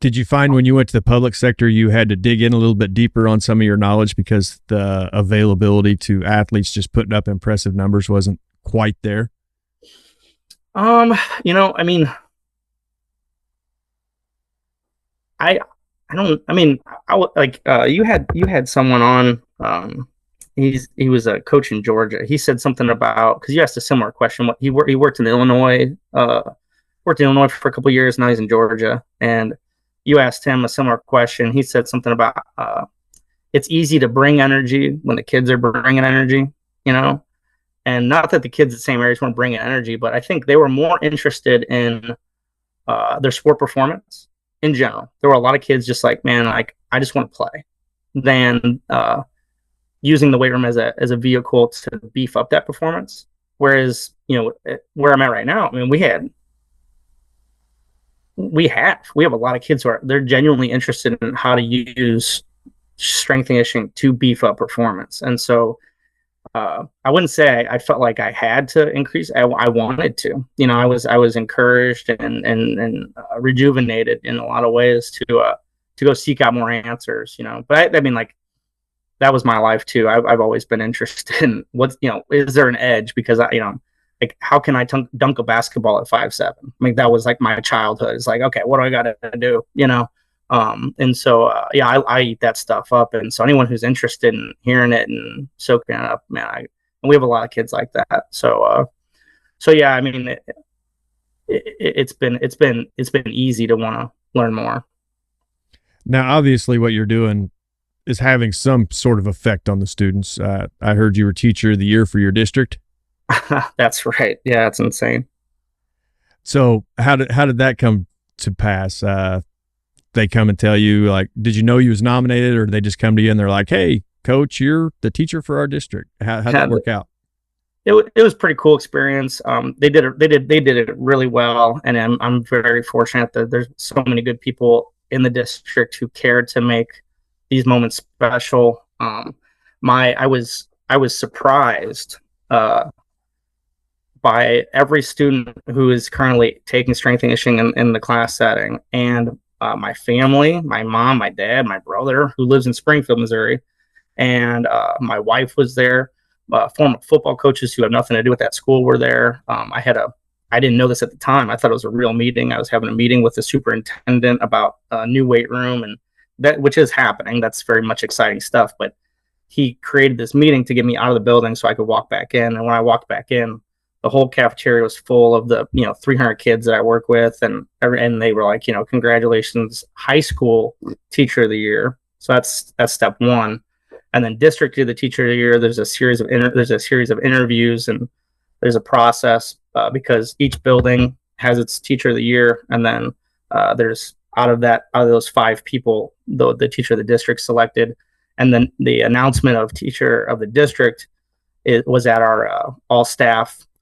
Did you find when you went to the public sector, you had to dig in a little bit deeper on some of your knowledge because the availability to athletes just putting up impressive numbers wasn't quite there? I mean, I don't. I mean, you had someone on. He was a coach in Georgia. He said something about, because you asked a similar question. What he worked in Illinois. Worked in Illinois for a couple of years. Now he's in Georgia, and you asked him a similar question. He said something about it's easy to bring energy when the kids are bringing energy, and not that the kids at St. Mary's weren't bringing energy, but I think they were more interested in their sport performance in general. There were a lot of kids just like, man, like I just want to play, than using the weight room as a vehicle to beef up that performance. Whereas, where I'm at right now, I mean, we have a lot of kids who they're genuinely interested in how to use strength and conditioning to beef up performance. And so I wouldn't say I felt like I had to increase. I wanted to. I was encouraged and rejuvenated in a lot of ways to go seek out more answers. But I mean, like, that was my life too. I've always been interested in what's, is there an edge? Because like, how can I dunk a basketball at 5'7"? I mean, that was like my childhood. It's like, okay, what do I got to do? And so, I eat that stuff up. And so anyone who's interested in hearing it and soaking it up, man, and we have a lot of kids like that. So yeah, I mean, it's been easy to want to learn more. Now, obviously what you're doing is having some sort of effect on the students. I heard you were teacher of the year for your district. That's right. Yeah, it's insane. So how did that come to pass? They come and tell you, like, did you know you was nominated, or did they just come to you and they're like, hey, coach, you're the teacher for our district? How'd that work out? It was a pretty cool experience. They did it really well. And I'm very fortunate that there's so many good people in the district who cared to make these moments special. I was surprised by every student who is currently taking strength and conditioning in the class setting, and my family, my mom, my dad, my brother, who lives in Springfield, Missouri, and my wife was there. Former football coaches who have nothing to do with that school were there. I didn't know this at the time. I thought it was a real meeting. I was having a meeting with the superintendent about a new weight room, and which is happening. That's very much exciting stuff. But he created this meeting to get me out of the building so I could walk back in. And when I walked back in, the whole cafeteria was full of the 300 kids that I work with, and they were like, congratulations, high school teacher of the year. So that's step one. And then district of the teacher of the year. There's a series of interviews, and there's a process because each building has its teacher of the year, and then there's out of those 5 people, the teacher of the district selected, and then the announcement of teacher of the district was at our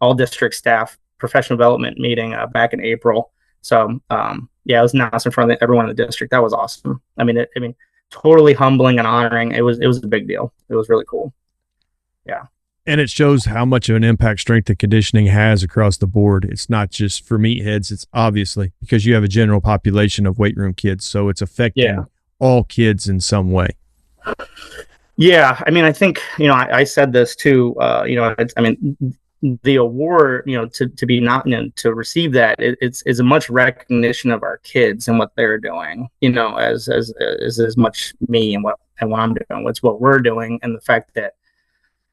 all district staff professional development meeting back in April. So it was announced in front of everyone in the district. That was awesome. I mean, totally humbling and honoring. It was a big deal. It was really cool. Yeah. And it shows how much of an impact strength and conditioning has across the board. It's not just for meatheads. It's obviously because you have a general population of weight room kids. So it's affecting all kids in some way. Yeah. I mean, I think, I said this too, the award, to be not, to receive that, it's a much recognition of our kids and what they're doing, as much me and what I'm doing. What's what we're doing, and the fact that,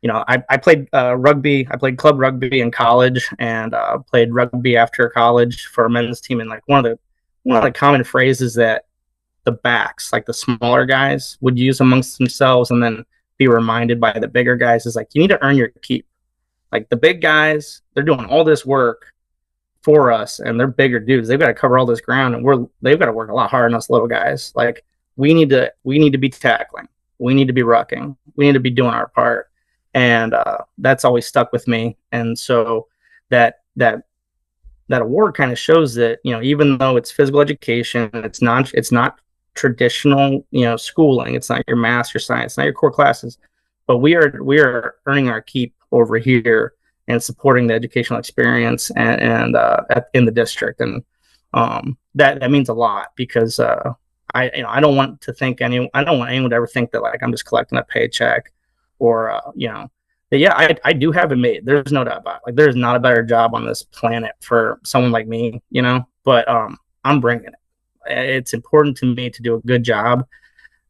I played rugby. I played club rugby in college, and played rugby after college for a men's team. And like one of the common phrases that the backs, like the smaller guys, would use amongst themselves, and then be reminded by the bigger guys, is like, you need to earn your keep. Like the big guys, they're doing all this work for us, and they're bigger dudes. They've got to cover all this ground, and they've got to work a lot harder than us little guys. Like we need to be tackling. We need to be rucking. We need to be doing our part. And that's always stuck with me. And so that award kind of shows that, even though it's physical education, it's not traditional, schooling. It's not your math, your science, not your core classes, but we are earning our keep over here and supporting the educational experience and in the district. And that means a lot, because I don't want anyone to ever think that like I'm just collecting a paycheck, or but yeah, I do have it made. There's no doubt about it. Like, there's not a better job on this planet for someone like me, but I'm bringing it. It's important to me to do a good job,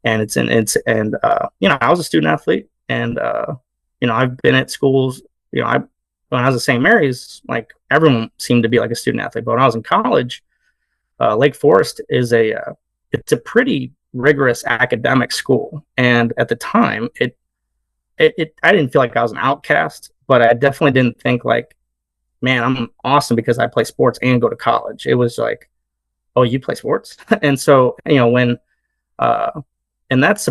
and I was a student athlete, and I've been at schools. When I was at St. Mary's, like, everyone seemed to be like a student athlete. But when I was in college, Lake Forest is it's a pretty rigorous academic school, and at the time, I didn't feel like I was an outcast, but I definitely didn't think like, man, I'm awesome because I play sports and go to college. It was like, oh, you play sports, and so when and that's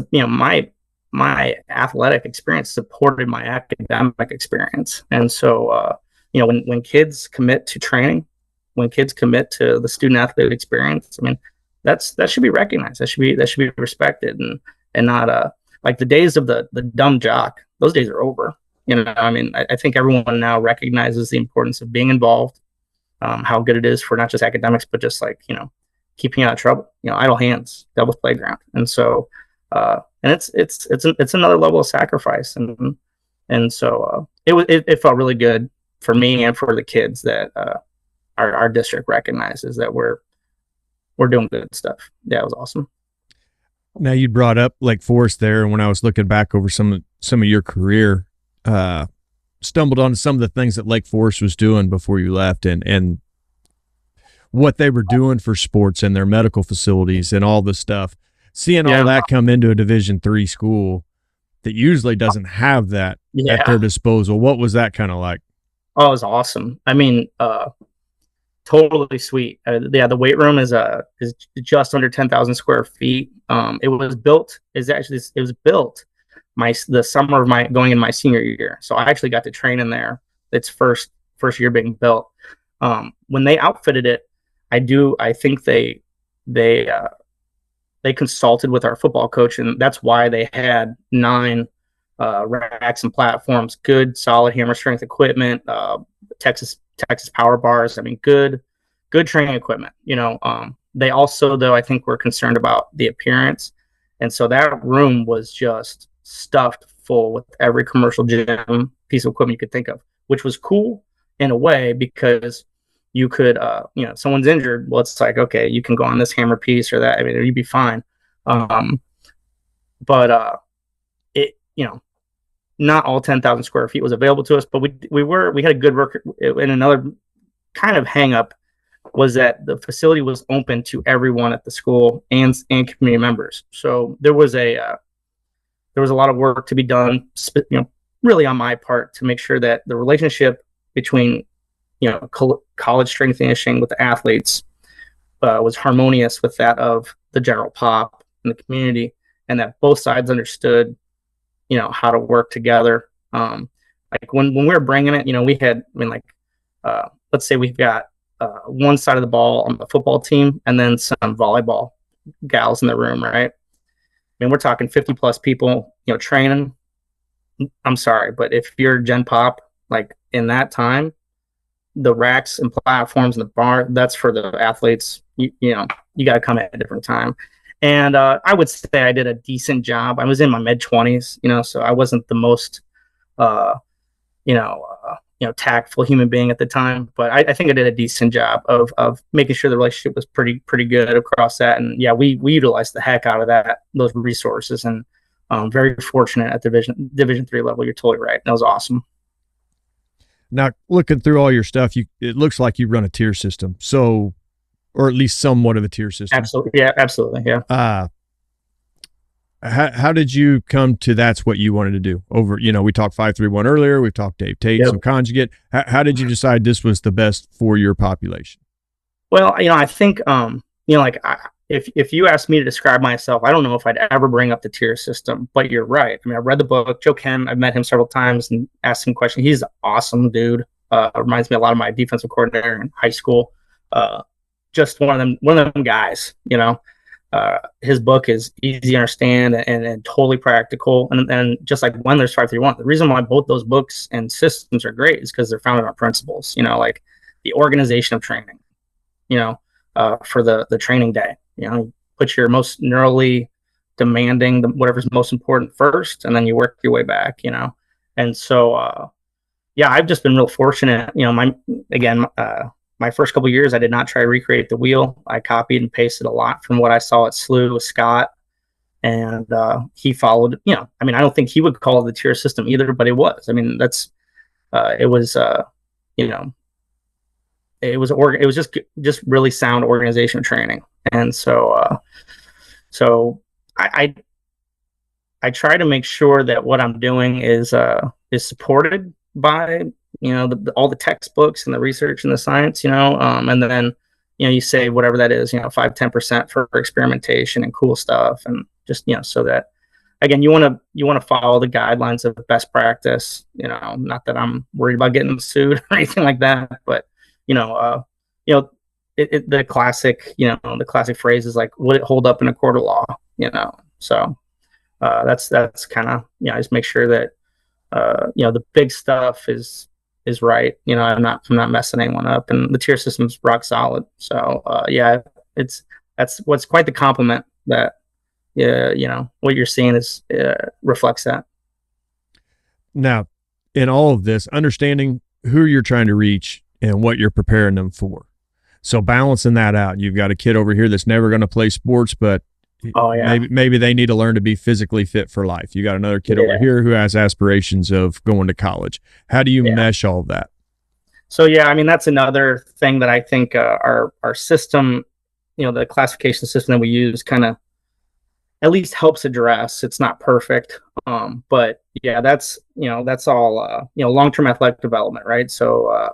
my athletic experience supported my academic experience. And so when kids commit to training, when kids commit to the student athlete experience, I mean, that should be recognized. That should be respected, and not like the days of the dumb jock. Those days are over. I mean, I think everyone now recognizes the importance of being involved, how good it is for not just academics, but just like keeping you out of trouble. Idle hands, devil's playground. And so and it's another level of sacrifice, and so it felt really good for me and for the kids that our district recognizes that we're doing good stuff. Yeah, it was awesome. Now, you brought up Lake Forest there, and when I was looking back over some of your career, stumbled onto some of the things that Lake Forest was doing before you left, and what they were doing for sports and their medical facilities and all this stuff. Seeing all that come into a Division III school that usually doesn't have that at their disposal, what was that kind of like? Oh, it was awesome. I mean, totally sweet. The weight room is just under 10,000 square feet. It was built the summer of going in my senior year. So I actually got to train in there. Its first year being built. When they outfitted it, I think they consulted with our football coach, and that's why they had 9 racks and platforms, good solid hammer strength equipment, Texas power bars. I mean, good training equipment. They also, though, I think were concerned about the appearance, and so that room was just stuffed full with every commercial gym piece of equipment you could think of, which was cool in a way, because you could, someone's injured. Well, it's like, okay, you can go on this hammer piece or that. I mean, you'd be fine. But not all 10,000 square feet was available to us, but we had a good work. And another kind of hang up was that the facility was open to everyone at the school and community members. So there was a lot of work to be done, really on my part, to make sure that the relationship between college strength and conditioning with the athletes was harmonious with that of the general pop and the community, and that both sides understood how to work together. Like when we were bringing it, we had, let's say we've got one side of the ball on the football team and then some volleyball gals in the room, right? I mean, we're talking 50 plus people, training. I'm sorry, but if you're Gen Pop, like in that time, the racks and platforms and the bar, that's for the athletes. You got to come at a different time. And I would say I did a decent job. I was in my mid-20s, so I wasn't the most, tactful human being at the time. But I think I did a decent job of making sure the relationship was pretty good across that. And yeah, we utilized the heck out of those resources, and very fortunate at Division III level. You're totally right. That was awesome. Now, looking through all your stuff, it looks like you run a tier system, or at least somewhat of a tier system. Absolutely, yeah. How did you come to that's what you wanted to do? We talked 5-3-1 earlier. We've talked Dave Tate, some conjugate. How did you decide this was the best for your population? Well, I think, if you asked me to describe myself, I don't know if I'd ever bring up the tier system, but you're right. I mean, I read the book. Joe Ken, I've met him several times and asked him questions. He's an awesome dude. Reminds me a lot of my defensive coordinator in high school. Just one of them guys, his book is easy to understand and totally practical. And just like Wendler's 5-3-1, the reason why both those books and systems are great is because they're founded on principles, like the organization of training, for the training day. You put your most neurally demanding, whatever's most important first, and then you work your way back. And so yeah, I've just been real fortunate. My first couple of years, I did not try to recreate the wheel. I copied and pasted a lot from what I saw at SLU with Scott, and he followed. I don't think he would call it the tier system either, but it was. It was. It was just really sound organization training, and so I try to make sure that what I'm doing is supported by all the textbooks and the research and the science, and then you say whatever that is, 5-10% for experimentation and cool stuff, and just so that again you want to follow the guidelines of best practice. Not that I'm worried about getting sued or anything like that, but the classic phrase is like, would it hold up in a court of law? So that's kind of, I just make sure that the big stuff is right. I'm not messing anyone up, and the tier system's rock solid. So that's what's quite the compliment that what you're seeing is reflects that. Now, in all of this, understanding who you're trying to reach and what you're preparing them for. So balancing that out, you've got a kid over here that's never going to play sports, but maybe they need to learn to be physically fit for life. You got another kid over here who has aspirations of going to college. How do you mesh all of that? So, that's another thing that I think our system, the classification system that we use kind of at least helps address. It's not perfect. But that's all, long-term athletic development, right? So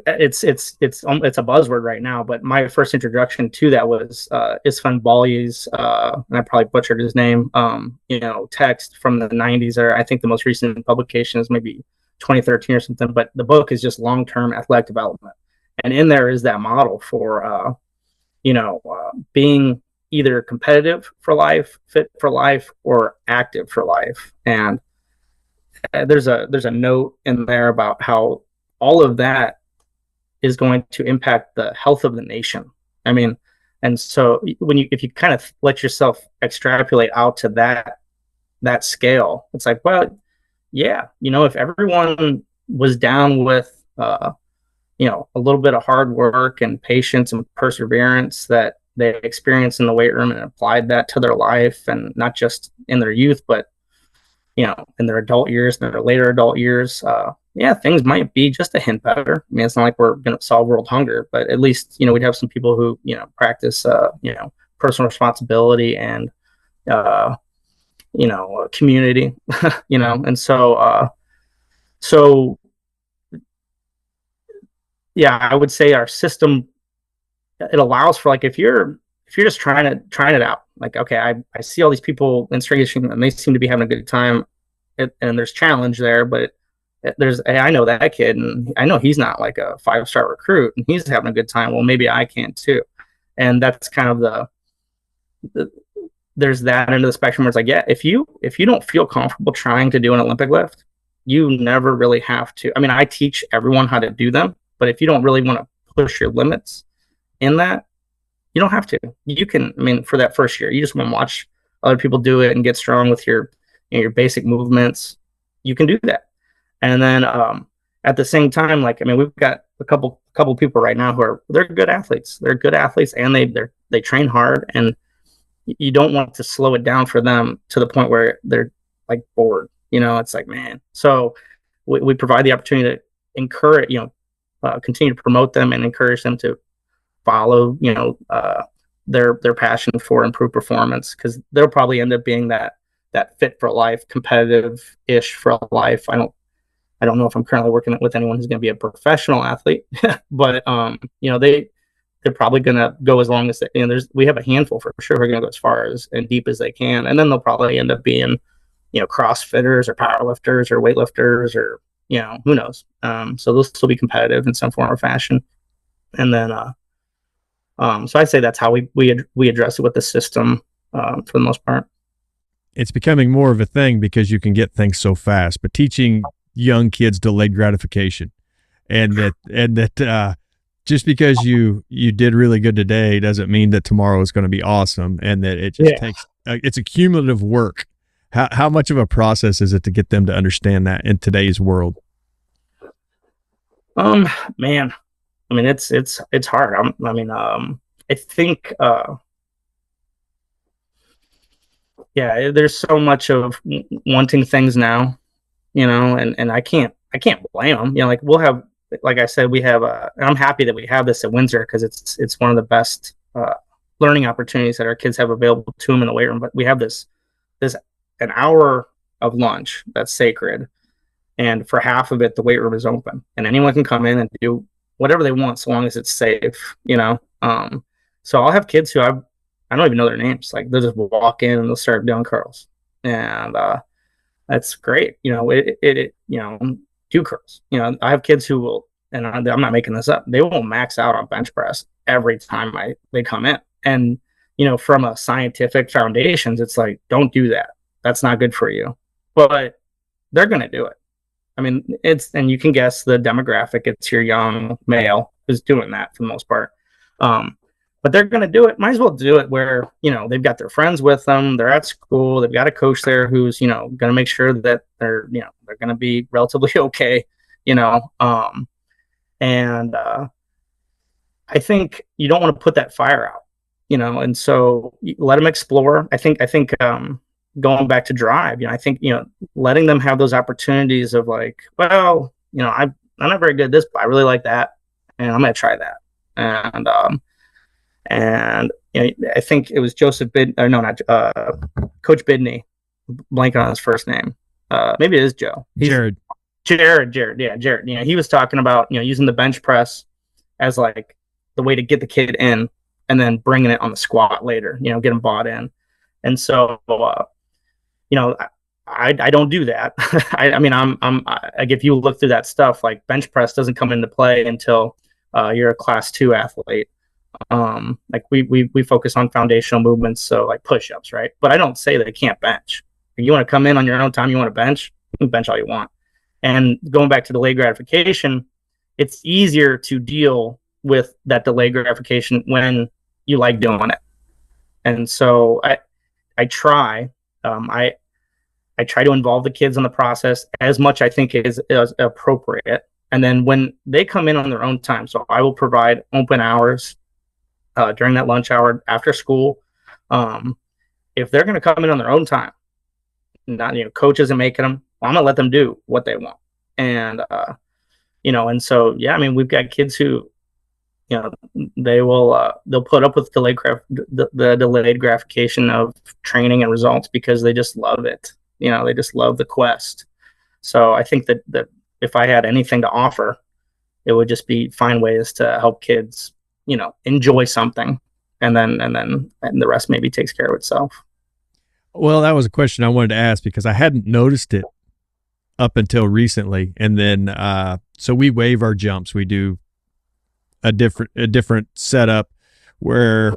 it's a buzzword right now, but my first introduction to that was Isfan Bali's, and I probably butchered his name, text from the 90s, or I think the most recent publication is maybe 2013 or something, but the book is just long-term athletic development. And in there is that model for, being either competitive for life, fit for life, or active for life. And there's a note in there about how all of that is going to impact the health of the nation. And so if you kind of let yourself extrapolate out to that scale, it's like, well, if everyone was down with, a little bit of hard work and patience and perseverance that they experienced in the weight room and applied that to their life, and not just in their youth, but in their adult years and their later adult years, things might be just a hint better. It's not like we're going to solve world hunger, but at least, we'd have some people who, practice, personal responsibility and, community, and so I would say our system, it allows for, like, if you're just trying it out, like, okay, I see all these people in strength conditioning and they seem to be having a good time, and there's challenge there, but I know that kid, and I know he's not like a 5-star recruit, and he's having a good time. Well, maybe I can too. And that's kind of there's that end of the spectrum where it's like, if you don't feel comfortable trying to do an Olympic lift, you never really have to. I teach everyone how to do them, but if you don't really want to push your limits in that, you don't have to. You can, for that first year, you just want to watch other people do it and get strong with your basic movements. You can do that. And then at the same time, we've got a couple people right now they're good athletes. They're good athletes, and they train hard, and you don't want to slow it down for them to the point where they're like bored. It's like, man. So we provide the opportunity to encourage, continue to promote them and encourage them to follow, their passion for improved performance, because they'll probably end up being that fit for life, competitive-ish for life. I don't know if I'm currently working with anyone who's going to be a professional athlete, but they're probably going to go as long as we have a handful for sure who are going to go as far as and deep as they can, and then they'll probably end up being CrossFitters or powerlifters or weightlifters, or who knows. So they'll still be competitive in some form or fashion, and then so I'd say that's how we address it with the system for the most part. It's becoming more of a thing because you can get things so fast, but teaching young kids delayed gratification, and that just because you did really good today doesn't mean that tomorrow is going to be awesome, and that it just takes it's a cumulative work. How much of a process is it to get them to understand that in today's world? Man, I mean, it's hard. I think, there's so much of wanting things now, and I can't blame them. Like we'll have, like I said, we have, and I'm happy that we have this at Windsor because it's one of the best learning opportunities that our kids have available to them in the weight room. But we have this an hour of lunch that's sacred, and for half of it, the weight room is open, and anyone can come in and do whatever they want so long as it's safe. So I'll have kids who I don't even know their names. Like they'll just walk in and they'll start doing curls, and that's great. Do curls. I have kids who will, and I'm not making this up. They will max out on bench press every time they come in, and from a scientific foundations, it's like don't do that. That's not good for you, but they're gonna do it. I mean, and you can guess the demographic. It's your young male who's doing that for the most part. But they're going to do it. Might as well do it where, they've got their friends with them. They're at school. They've got a coach there who's, going to make sure that they're going to be relatively okay, and I think you don't want to put that fire out, and so let them explore. I think, going back to drive, I think, letting them have those opportunities of like, well, I'm not very good at this, but I really like that, and I'm going to try that. And I think it was Coach Bidney, blanking on his first name. Maybe it is Joe. Jared. Yeah, Jared. He was talking about using the bench press as like the way to get the kid in, and then bringing it on the squat later. Get them bought in, and so I don't do that. I'm like, if you look through that stuff, like bench press doesn't come into play until you're a class 2 athlete. Like we focus on foundational movements, so like push-ups, right? But I don't say that they can't bench. If you want to come in on your own time, you want to bench, you can bench all you want. And going back to delayed gratification, it's easier to deal with that delayed gratification when you like doing it. And so I try to involve the kids in the process as much I think is appropriate. And then when they come in on their own time, so I will provide open hours during that lunch hour after school. If they're going to come in on their own time, not coach isn't making them, I'm going to let them do what they want. And and so we've got kids who they'll put up with the delayed gratification of training and results because they just love it. They just love the quest. So I think that if I had anything to offer, it would just be find ways to help kids enjoy something, and then the rest maybe takes care of itself. Well, that was a question I wanted to ask because I hadn't noticed it up until recently. And then, so we waive our jumps. We do a different setup where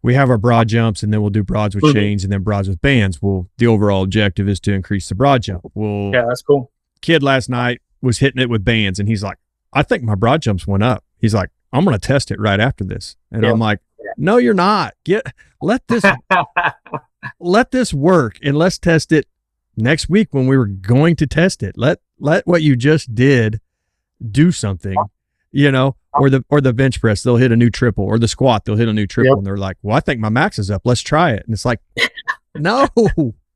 we have our broad jumps, and then we'll do broads with chains and then broads with bands. Well, the overall objective is to increase the broad jump. Well, yeah, that's cool. Kid last night was hitting it with bands, and he's like, I think my broad jumps went up. He's like, I'm going to test it right after this. And I'm like, no, you're not. Let this work, and let's test it next week when we were going to test it. Let what you just did do something, or the bench press, they'll hit a new triple, or the squat, they'll hit a new triple. And they're like, well, I think my max is up. Let's try it. And it's like, no,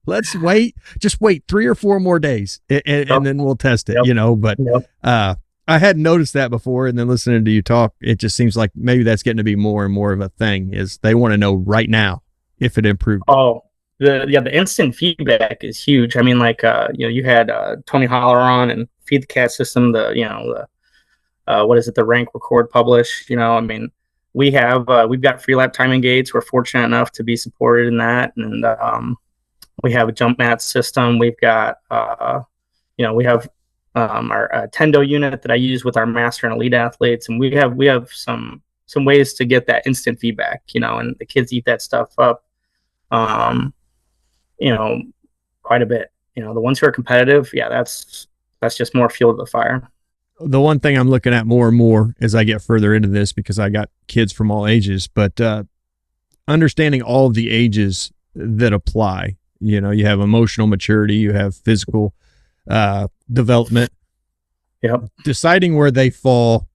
let's wait. Just wait 3 or 4 more days and then we'll test it, but, I hadn't noticed that before, and then listening to you talk, it just seems like maybe that's getting to be more and more of a thing. Is they want to know right now if it improved. Oh, the instant feedback is huge. I mean, like you had Tony Holler on and Feed the Cat System. The what is it? The rank, record, publish. We've got free lap timing gates. We're fortunate enough to be supported in that, and we have a jump mat system. We've got we have our Tendo unit that I use with our master and elite athletes, and we have some ways to get that instant feedback, and the kids eat that stuff up, quite a bit. The ones who are competitive, that's just more fuel to the fire. the one thing I'm looking at more and more as I get further into this, because I got kids from all ages, but understanding all of the ages that apply. You know, you have emotional maturity, you have physical development. Yep. Deciding where they fall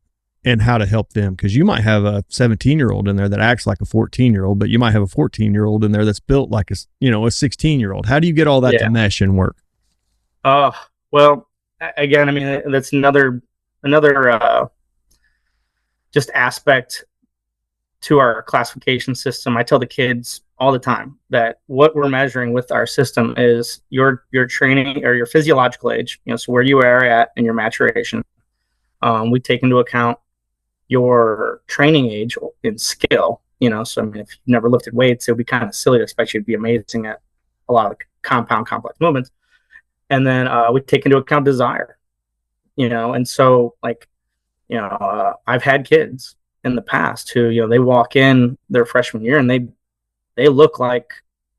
and how to help them, because you might have a 17-year-old in there that acts like a 14-year-old, but you might have a 14-year-old in there that's built like a 16-year-old. How do you get all that to mesh and work? Well, again, I mean, that's another just aspect to our classification system. I tell the kids all the time that what we're measuring with our system is your training or your physiological age, so where you are at in your maturation. We take into account your training age and skill, so I mean, if you've never lifted weights, it would be kind of silly to expect you to be amazing at a lot of compound complex movements. And then we take into account desire, and so I've had kids in the past who, they walk in their freshman year and they look like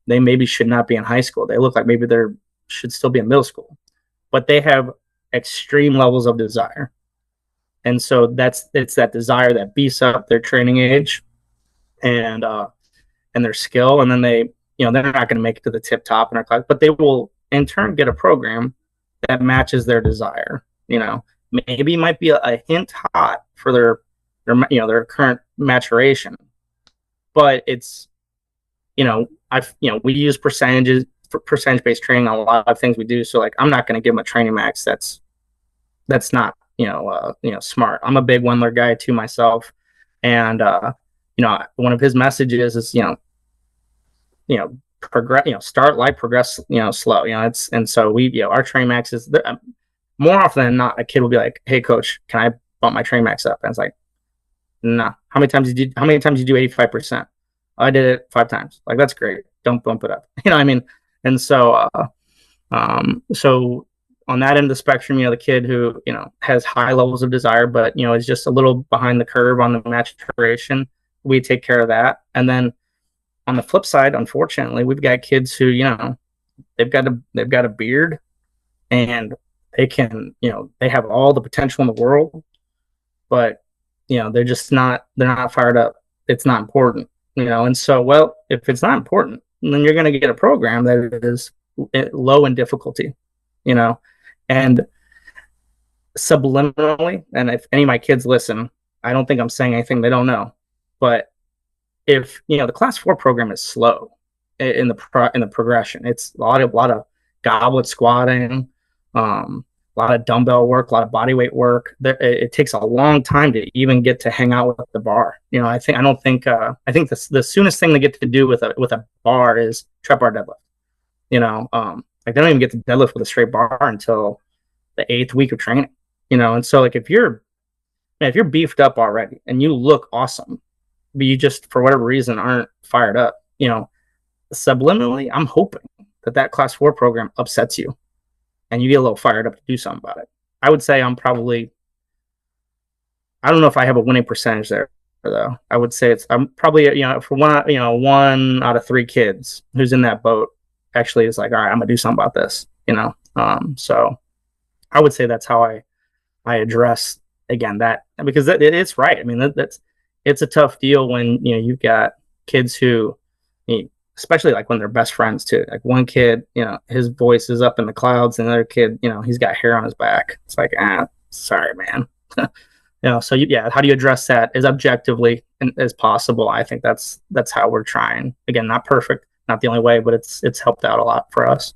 they maybe should not be in high school. They look like maybe they should still be in middle school, but they have extreme levels of desire. And so it's that desire that beefs up their training age and their skill. And then they're not going to make it to the tip top in our class, but they will in turn get a program that matches their desire. Maybe might be a hint hot for their current maturation, but it's, we use percentage-based training on a lot of things we do. So I'm not going to give them a training max that's not, smart. I'm a big Wendler guy too myself. And, one of his messages is, progress, start light, progress, slow, and so we, our training max is more often than not, a kid will be like, hey coach, can I bump my training max up? And it's like, nah, how many times did you do 85%? I did it 5 times. That's great. Don't bump it up. I mean? And so, so on that end of the spectrum, the kid who, has high levels of desire, but, is just a little behind the curve on the maturation, we take care of that. And then on the flip side, unfortunately, we've got kids who, they've got a beard and they can, they have all the potential in the world, but, they're not fired up. It's not important, and so, well, if it's not important, then you're going to get a program that is low in difficulty, and subliminally, and if any of my kids listen, I don't think I'm saying anything they don't know, but if the class 4 program is slow in the progression, it's a lot of goblet squatting, a lot of dumbbell work, a lot of body weight work. It takes a long time to even get to hang out with the bar. I think the soonest thing they get to do with a bar is trap bar deadlift. They don't even get to deadlift with a straight bar until the 8th week of training. And so if you're beefed up already and you look awesome, but you just for whatever reason aren't fired up, subliminally, I'm hoping that class 4 program upsets you and you get a little fired up to do something about it. I would say I don't know if I have a winning percentage there though. I would say I'm probably, for one out of 3 kids who's in that boat actually is like, all right, I'm gonna do something about this, so I would say that's how I address again that, because it's right. I mean, it's a tough deal when, you've got kids who, especially when they're best friends too. One kid, his voice is up in the clouds, and another kid, he's got hair on his back. It's like, sorry, man. So how do you address that as objectively as possible? I think that's how we're trying. Again, not perfect, not the only way, but it's helped out a lot for us.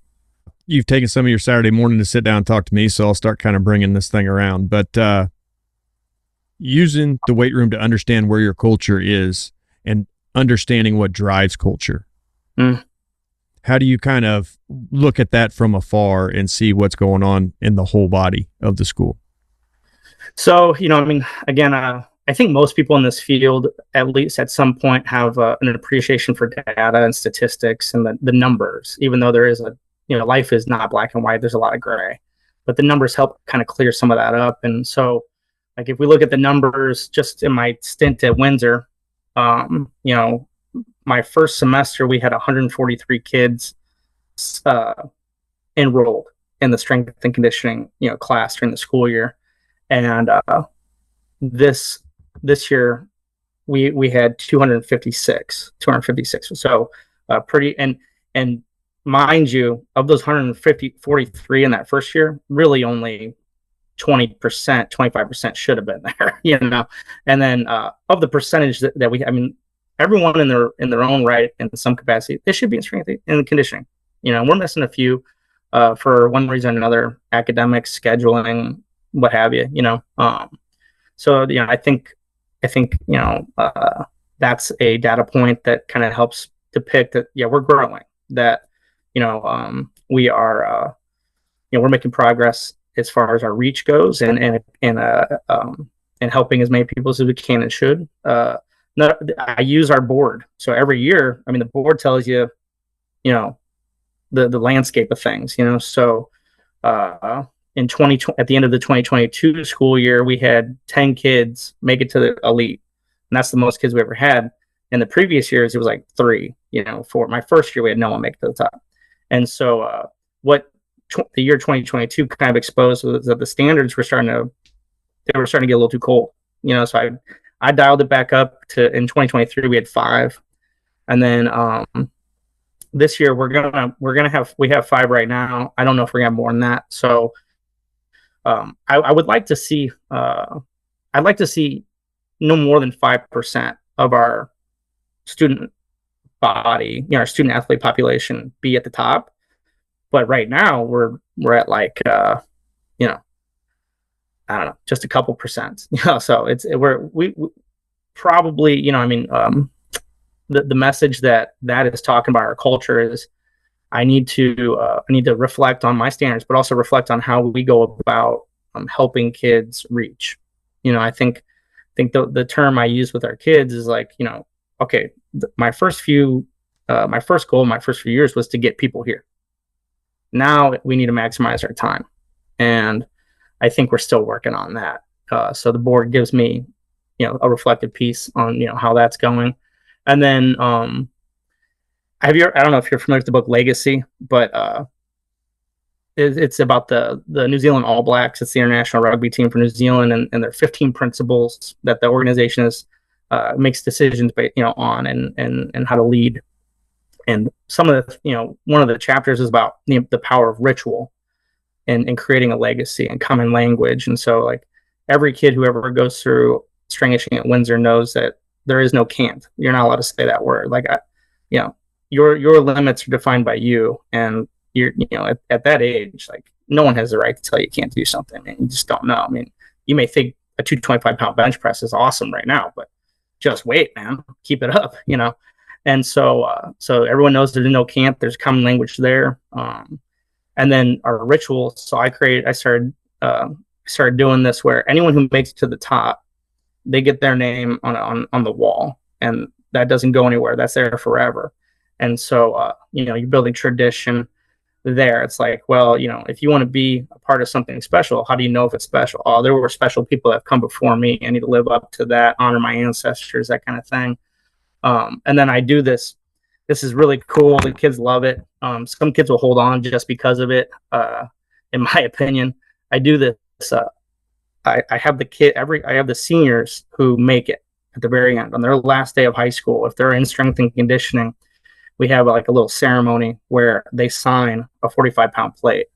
You've taken some of your Saturday morning to sit down and talk to me, so I'll start kind of bringing this thing around. But using the weight room to understand where your culture is and understanding what drives culture. How do you kind of look at that from afar and see what's going on in the whole body of the school? So, again, I think most people in this field, at least at some point, have an appreciation for data and statistics and the numbers, even though there is life is not black and white. There's a lot of gray, but the numbers help kind of clear some of that up. And so, if we look at the numbers, just in my stint at Windsor, my first semester, we had 143 kids enrolled in the strength and conditioning, class during the school year. And this year we had 256. So pretty, and mind you, of those 43 in that first year, really only 20%, 25% should have been there, And then of the percentage that we, I mean, everyone in their own right in some capacity, they should be in strength and conditioning. We're missing a few for one reason or another, academics, scheduling, what have you. So I think that's a data point that kind of helps depict that we're growing, that we are we're making progress as far as our reach goes, and helping as many people as we can and should. I use our board, so every year, I mean, the board tells you, the landscape of things, So in 2020, at the end of the 2022 school year, we had 10 kids make it to the elite, and that's the most kids we ever had. In the previous years, it was like 3. For my first year, we had no one make it to the top, and so what the year 2022 kind of exposed was that the standards were starting to get a little too cold. So I dialed it back up to, in 2023 we had 5, and then this year we have 5 right now. I don't know if we're gonna have more than that. So I would like to see I'd like to see no more than 5% of our student body, our student athlete population, be at the top. But right now we're at like I don't know, just a couple percent. So we probably, the message that is talking about our culture is I need to reflect on my standards, but also reflect on how we go about helping kids reach. I think the term I use with our kids is like, okay, my first goal, my first few years was to get people here. Now we need to maximize our time, and I think we're still working on that. So the board gives me, a reflective piece on, how that's going. And then I don't know if you're familiar with the book Legacy, but it's about the New Zealand All Blacks. It's the international rugby team for New Zealand, and their 15 principles that the organization makes decisions on, and how to lead. And some of the, one of the chapters is about the power of ritual and creating a legacy and common language. And so, like, every kid who ever goes through strength conditioning at Windsor knows that there is no can't. You're not allowed to say that word. Like, your limits are defined by you, and you're, at that age, like, no one has the right to tell you can't do something, and you just don't know. I mean, you may think a 225-pound bench press is awesome right now, but just wait, man, keep it up, And so everyone knows there's no can't. There's common language there. And then our rituals. So I started doing this where anyone who makes it to the top, they get their name on the wall, and that doesn't go anywhere. That's there forever. And so you're building tradition there. It's like, well, if you want to be a part of something special, how do you know if it's special? Oh, there were special people that have come before me. I need to live up to that, honor my ancestors, that kind of thing. And then I do this. This is really cool. The kids love it. Some kids will hold on just because of it. In my opinion, I do this. I have the seniors who make it at the very end on their last day of high school. If they're in strength and conditioning, we have like a little ceremony where they sign a 45-pound plate,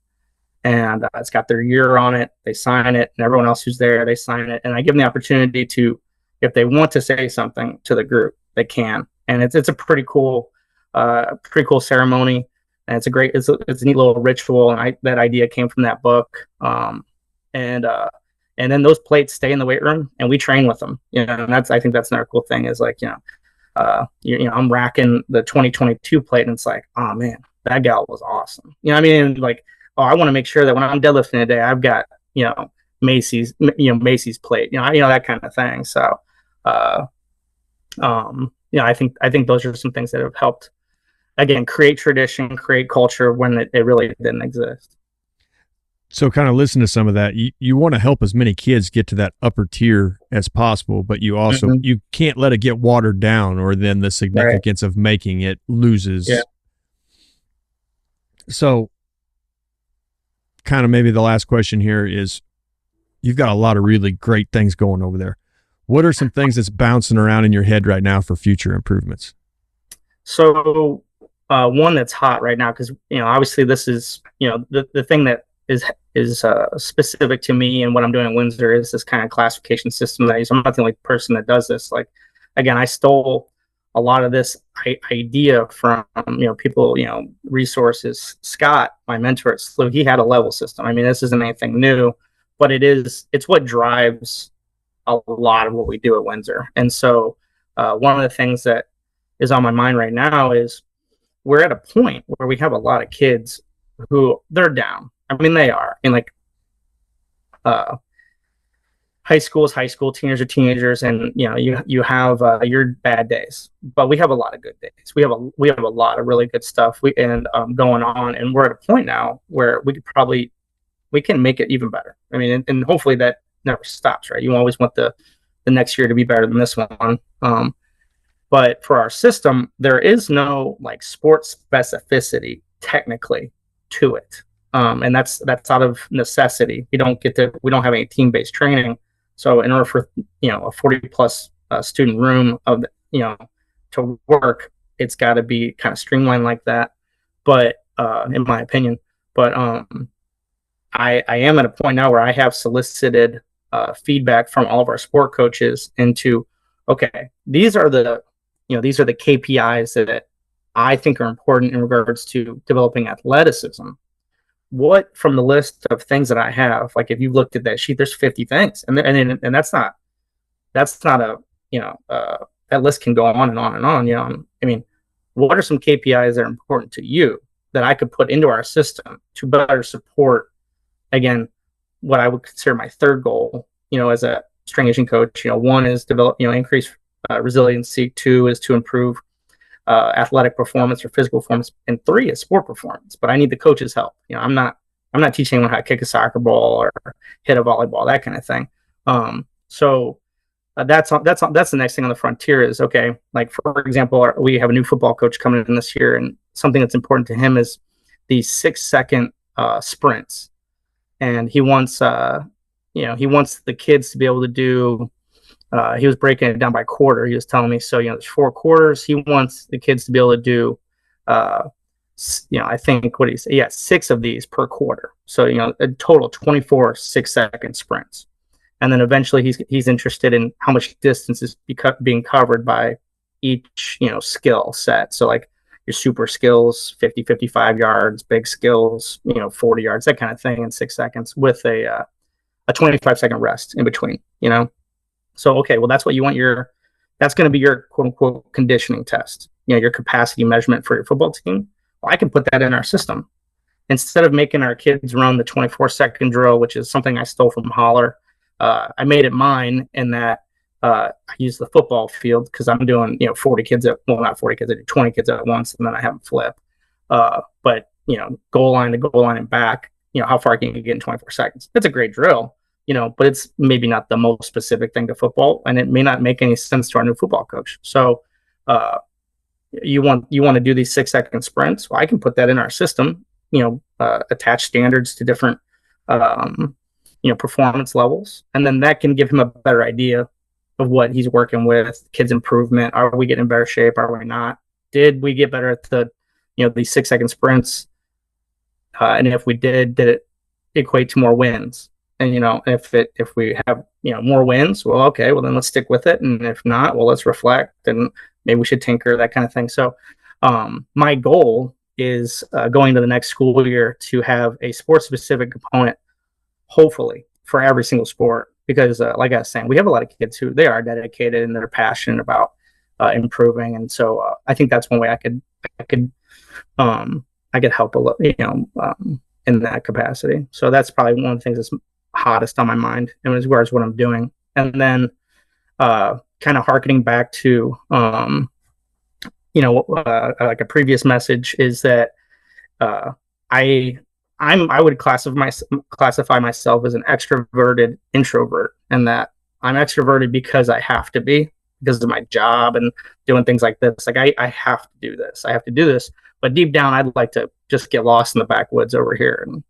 and it's got their year on it. They sign it, and everyone else who's there, they sign it. And I give them the opportunity to, if they want to say something to the group, they can. And it's a pretty cool ceremony, and it's a neat little ritual. And that idea came from that book. And then those plates stay in the weight room, and we train with them. And I think that's another cool thing is, like, I'm racking the 2022 plate, and it's like, oh man, that gal was awesome. I mean, like, oh, I want to make sure that when I'm deadlifting today, I've got, Macy's plate, that kind of thing. So, I think those are some things that have helped, again, create tradition, create culture when it really didn't exist. So kind of listen to some of that. You want to help as many kids get to that upper tier as possible, but you also, you can't let it get watered down, or then the significance of making it loses. Yeah. So kind of maybe the last question here is, you've got a lot of really great things going over there. What are some things that's bouncing around in your head right now for future improvements? So one that's hot right now, because obviously this is the thing that is specific to me and what I'm doing at Windsor is this kind of classification system that I use. I'm not the only person that does this. Like, again, I stole a lot of this idea from people, resources. Scott, my mentor at SLU, he had a level system. I mean, this isn't anything new, but it's what drives a lot of what we do at Windsor. And so one of the things that is on my mind right now is we're at a point where we have a lot of kids who they're down. I mean, they are. And like high school is high school, teenagers are teenagers, and you have your bad days, but we have a lot of good days. We have a lot of really good stuff going on, and we're at a point now where we can make it even better. I mean, and hopefully that never stops, right? You always want the next year to be better than this one. But for our system, there is no like sports specificity technically to it. And that's out of necessity. We don't have any team-based training. So in order for, a 40 plus student room to work, it's got to be kind of streamlined like that. But in my opinion, I am at a point now where I have solicited feedback from all of our sport coaches into, okay, these are the KPIs that I think are important in regards to developing athleticism. What from the list of things that I have, like if you looked at that sheet, there's 50 things, and that's not a that list can go on and on and on. I mean, what are some KPIs that are important to you that I could put into our system to better support, again, what I would consider my third goal, as a strength conditioning coach. One is develop, increase resiliency. Two is to improve athletic performance or physical performance, and three is sport performance. But I need the coach's help. I'm not teaching anyone how to kick a soccer ball or hit a volleyball, that kind of thing. So that's the next thing on the frontier is, okay, like for example, we have a new football coach coming in this year, and something that's important to him is the 6-second sprints, and he wants the kids to be able to do. He was breaking it down by quarter. He was telling me, so, there's 4 quarters. He wants the kids to be able to do, I think, 6 of these per quarter. So, a total 24 6-second sprints. And then eventually he's interested in how much distance is being covered by each, skill set. So like your super skills, 50, 55 yards, big skills, 40 yards, that kind of thing in 6 seconds with a 25-second rest in between, So, okay, well, that's what you want that's going to be your quote unquote conditioning test, your capacity measurement for your football team. Well, I can put that in our system instead of making our kids run the 24-second drill, which is something I stole from Holler. I made it mine in that I use the football field because I'm doing, 40 kids not 40 kids, I do 20 kids at once, and then I have them flip. But, goal line to goal line and back, how far can you get in 24 seconds? That's a great drill. But it's maybe not the most specific thing to football, and it may not make any sense to our new football coach. So you want to do these 6-second sprints. Well, I can put that in our system, attach standards to different, performance levels. And then that can give him a better idea of what he's working with, kids' improvement. Are we getting in better shape? Are we not? Did we get better at these 6-second sprints? And if we did it equate to more wins? And, if we have, more wins, well, okay, well, then let's stick with it. And if not, well, let's reflect and maybe we should tinker, that kind of thing. So my goal is going to the next school year to have a sport specific component, hopefully for every single sport, because like I was saying, we have a lot of kids who they are dedicated and they're passionate about improving. And so I think that's one way I could help a little, in that capacity. So that's probably one of the things that's hottest on my mind and as far as what I'm doing. And then kind of harkening back to like a previous message is that I would classify myself as an extroverted introvert, and that I'm extroverted because I have to be, because of my job and doing things like this. Like I have to do this. I have to do this. But deep down, I'd like to just get lost in the backwoods over here and,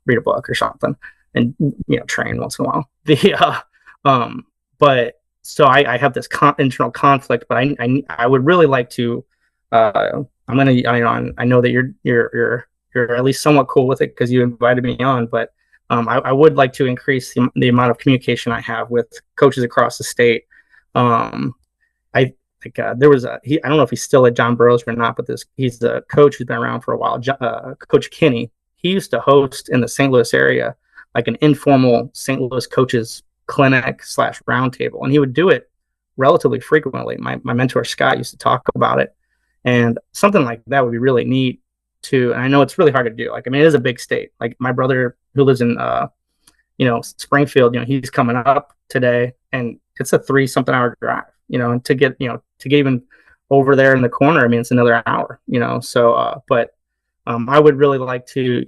read a book or something. and train once in a while. But so I have this internal conflict, but I would really like to. I know that you're at least somewhat cool with it because you invited me on, but I would like to increase the amount of communication I have with coaches across the state. I think there was I don't know if he's still at John Burroughs or not, but he's the coach who's been around for a while. Coach Kinney. He used to host in the St. Louis area like an informal St. Louis coaches clinic / roundtable, and he would do it relatively frequently. My mentor Scott used to talk about it, and something like that would be really neat too. And I know it's really hard to do. Like, I mean, it is a big state. Like my brother who lives in Springfield, he's coming up today, and it's a 3-something hour drive. And to get even over there in the corner, I mean, it's another hour. So but I would really like to,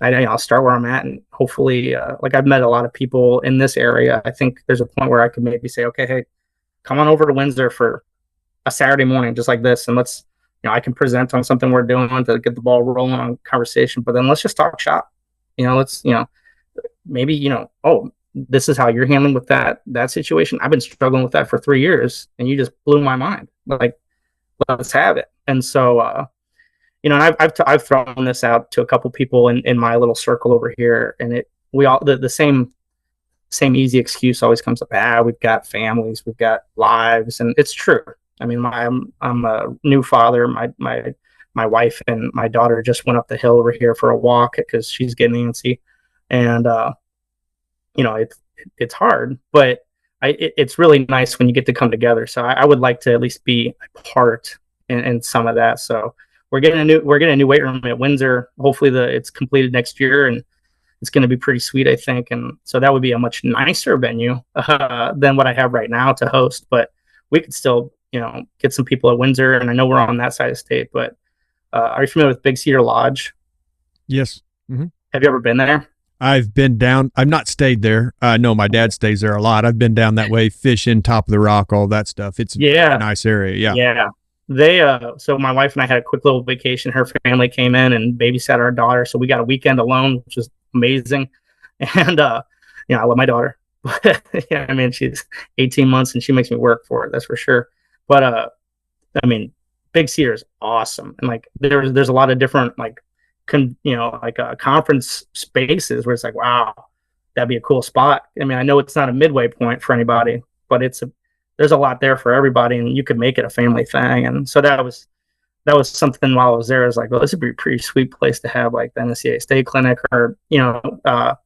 I'll start where I'm at, and hopefully, I've met a lot of people in this area. I think there's a point where I could maybe say, okay, hey, come on over to Windsor for a Saturday morning, just like this, and let's, I can present on something we're doing to get the ball rolling on conversation. But then let's just talk shop. Let's, maybe, oh, this is how you're handling with that situation. I've been struggling with that for 3 years, and you just blew my mind. Like, let's have it. And so, and I've thrown this out to a couple people in my little circle over here, and we all the same easy excuse always comes up. We've got families, we've got lives, and it's true. I mean, I'm a new father. My wife and my daughter just went up the hill over here for a walk because she's getting antsy, and it's hard, but it's really nice when you get to come together. So I would like to at least be a part in some of that. So we're getting a new weight room at Windsor. Hopefully it's completed next year, and it's going to be pretty sweet, I think. And so that would be a much nicer venue than what I have right now to host. But we could still, get some people at Windsor, and I know we're on that side of the state. But are you familiar with Big Cedar Lodge? Yes. Mm-hmm. Have you ever been there? I've been down. I've not stayed there. I know my dad stays there a lot. I've been down that way, fishing, top of the rock, all that stuff. It's a nice area. Yeah. Yeah. They so my wife and I had a quick little vacation. Her family came in and babysat our daughter, so we got a weekend alone, which was amazing. And I love my daughter, but I mean, she's 18 months and she makes me work for it. That's for sure. But I mean, Big Cedar is awesome, and like there's a lot of different conference spaces where it's like, wow, that'd be a cool spot. I mean, I know it's not a midway point for anybody, but there's a lot there for everybody, and you could make it a family thing. And so that was something while I was there. I was like, well, this would be a pretty sweet place to have like the NSCA State Clinic, or the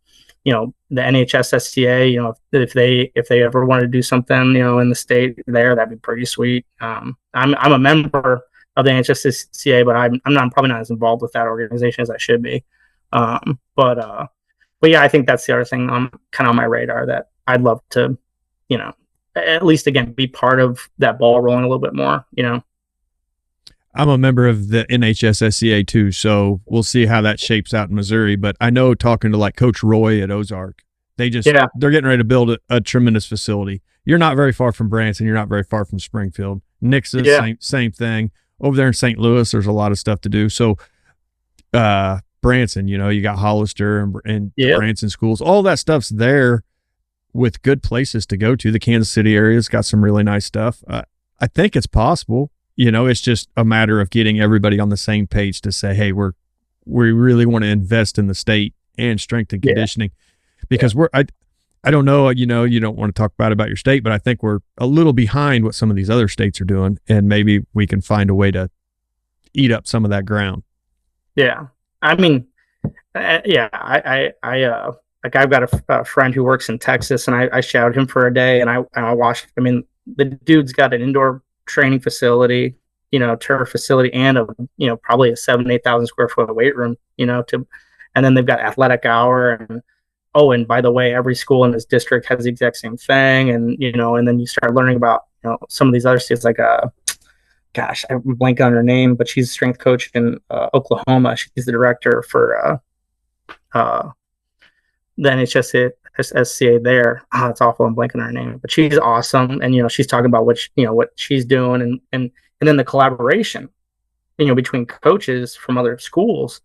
NHSSCA. If they ever wanted to do something, in the state there, that'd be pretty sweet. I'm a member of the NHSCA, but I'm probably not as involved with that organization as I should be. But yeah, I think that's the other thing on kind of on my radar that I'd love to, at least again be part of that ball rolling a little bit more. I'm a member of the NHSSCA too, so we'll see how that shapes out in Missouri. But I know, talking to like Coach Roy at Ozark, they're getting ready to build a tremendous facility. You're not very far from Branson. You're not very far from Springfield. Nixa, same thing. Over there in St. Louis, there's a lot of stuff to do. So Branson, you got Hollister and Branson schools. All that stuff's there with good places to go to. The Kansas City area's got some really nice stuff. I think it's possible. It's just a matter of getting everybody on the same page to say, hey, we really want to invest in the state and strength and conditioning, because I don't know, you don't want to talk about your state, but I think we're a little behind what some of these other states are doing, and maybe we can find a way to eat up some of that ground. Yeah. I mean, I I've got a friend who works in Texas, and I shadowed him for a day, and I watched. I mean, the dude's got an indoor training facility, turf facility, and probably a 7,000-8,000 square foot weight room, and then they've got athletic hour, and by the way, every school in this district has the exact same thing, and and then you start learning about some of these other states, like gosh, I'm blanking on her name, but she's a strength coach in Oklahoma. She's the director for the NHSCA there. It's awful, I'm blanking on her name, but she's awesome, and she's talking about what she's doing, and then the collaboration between coaches from other schools.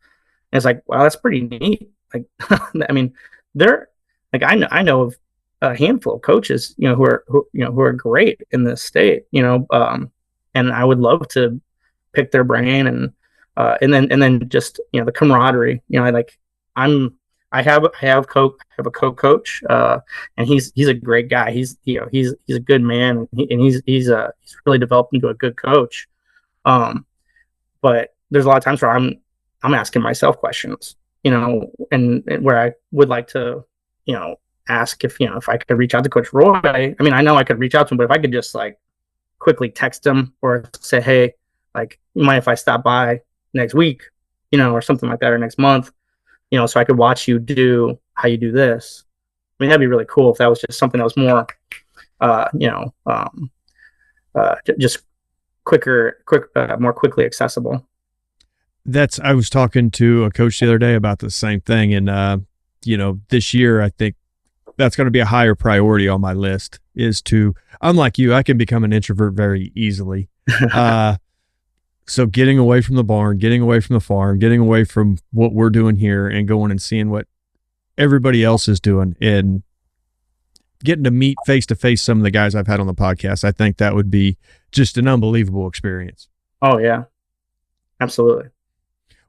And it's like, wow, that's pretty neat. Like I mean, They're like, I know of a handful of coaches, who are great in this state, and I would love to pick their brain, and then just, the camaraderie, I'm, I have a co-coach, and he's a great guy. He's a good man, and he's really developed into a good coach. But there's a lot of times where I'm asking myself questions, and where I would like to, ask if I could reach out to Coach Roy. I mean, I know I could reach out to him, but if I could just quickly text him or say, hey, you mind if I stop by next week, or something like that, or next month, so I could watch you do how you do this. I mean, that'd be really cool if that was just something that was more, just more quickly accessible. I was talking to a coach the other day about the same thing. And, this year, I think that's going to be a higher priority on my list, is to, unlike you, I can become an introvert very easily. So getting away from the barn, getting away from the farm, getting away from what we're doing here and going and seeing what everybody else is doing and getting to meet face to face some of the guys I've had on the podcast, I think that would be just an unbelievable experience. Oh yeah, absolutely.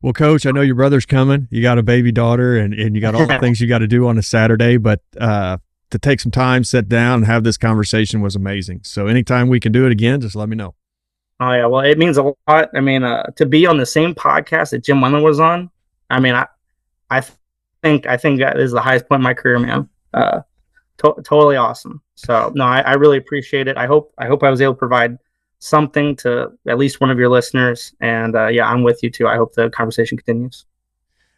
Well, Coach, I know your brother's coming. You got a baby daughter and you got all the things you got to do on a Saturday, but to take some time, sit down and have this conversation was amazing. So anytime we can do it again, just let me know. Oh yeah. Well, it means a lot. I mean, to be on the same podcast that Jim Wendland was on, I mean, I think that is the highest point in my career, man. Totally awesome. So no, I really appreciate it. I hope I was able to provide something to at least one of your listeners. And yeah, I'm with you too. I hope the conversation continues.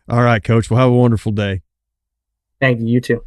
All right, Coach. Well, have a wonderful day. Thank you. You too.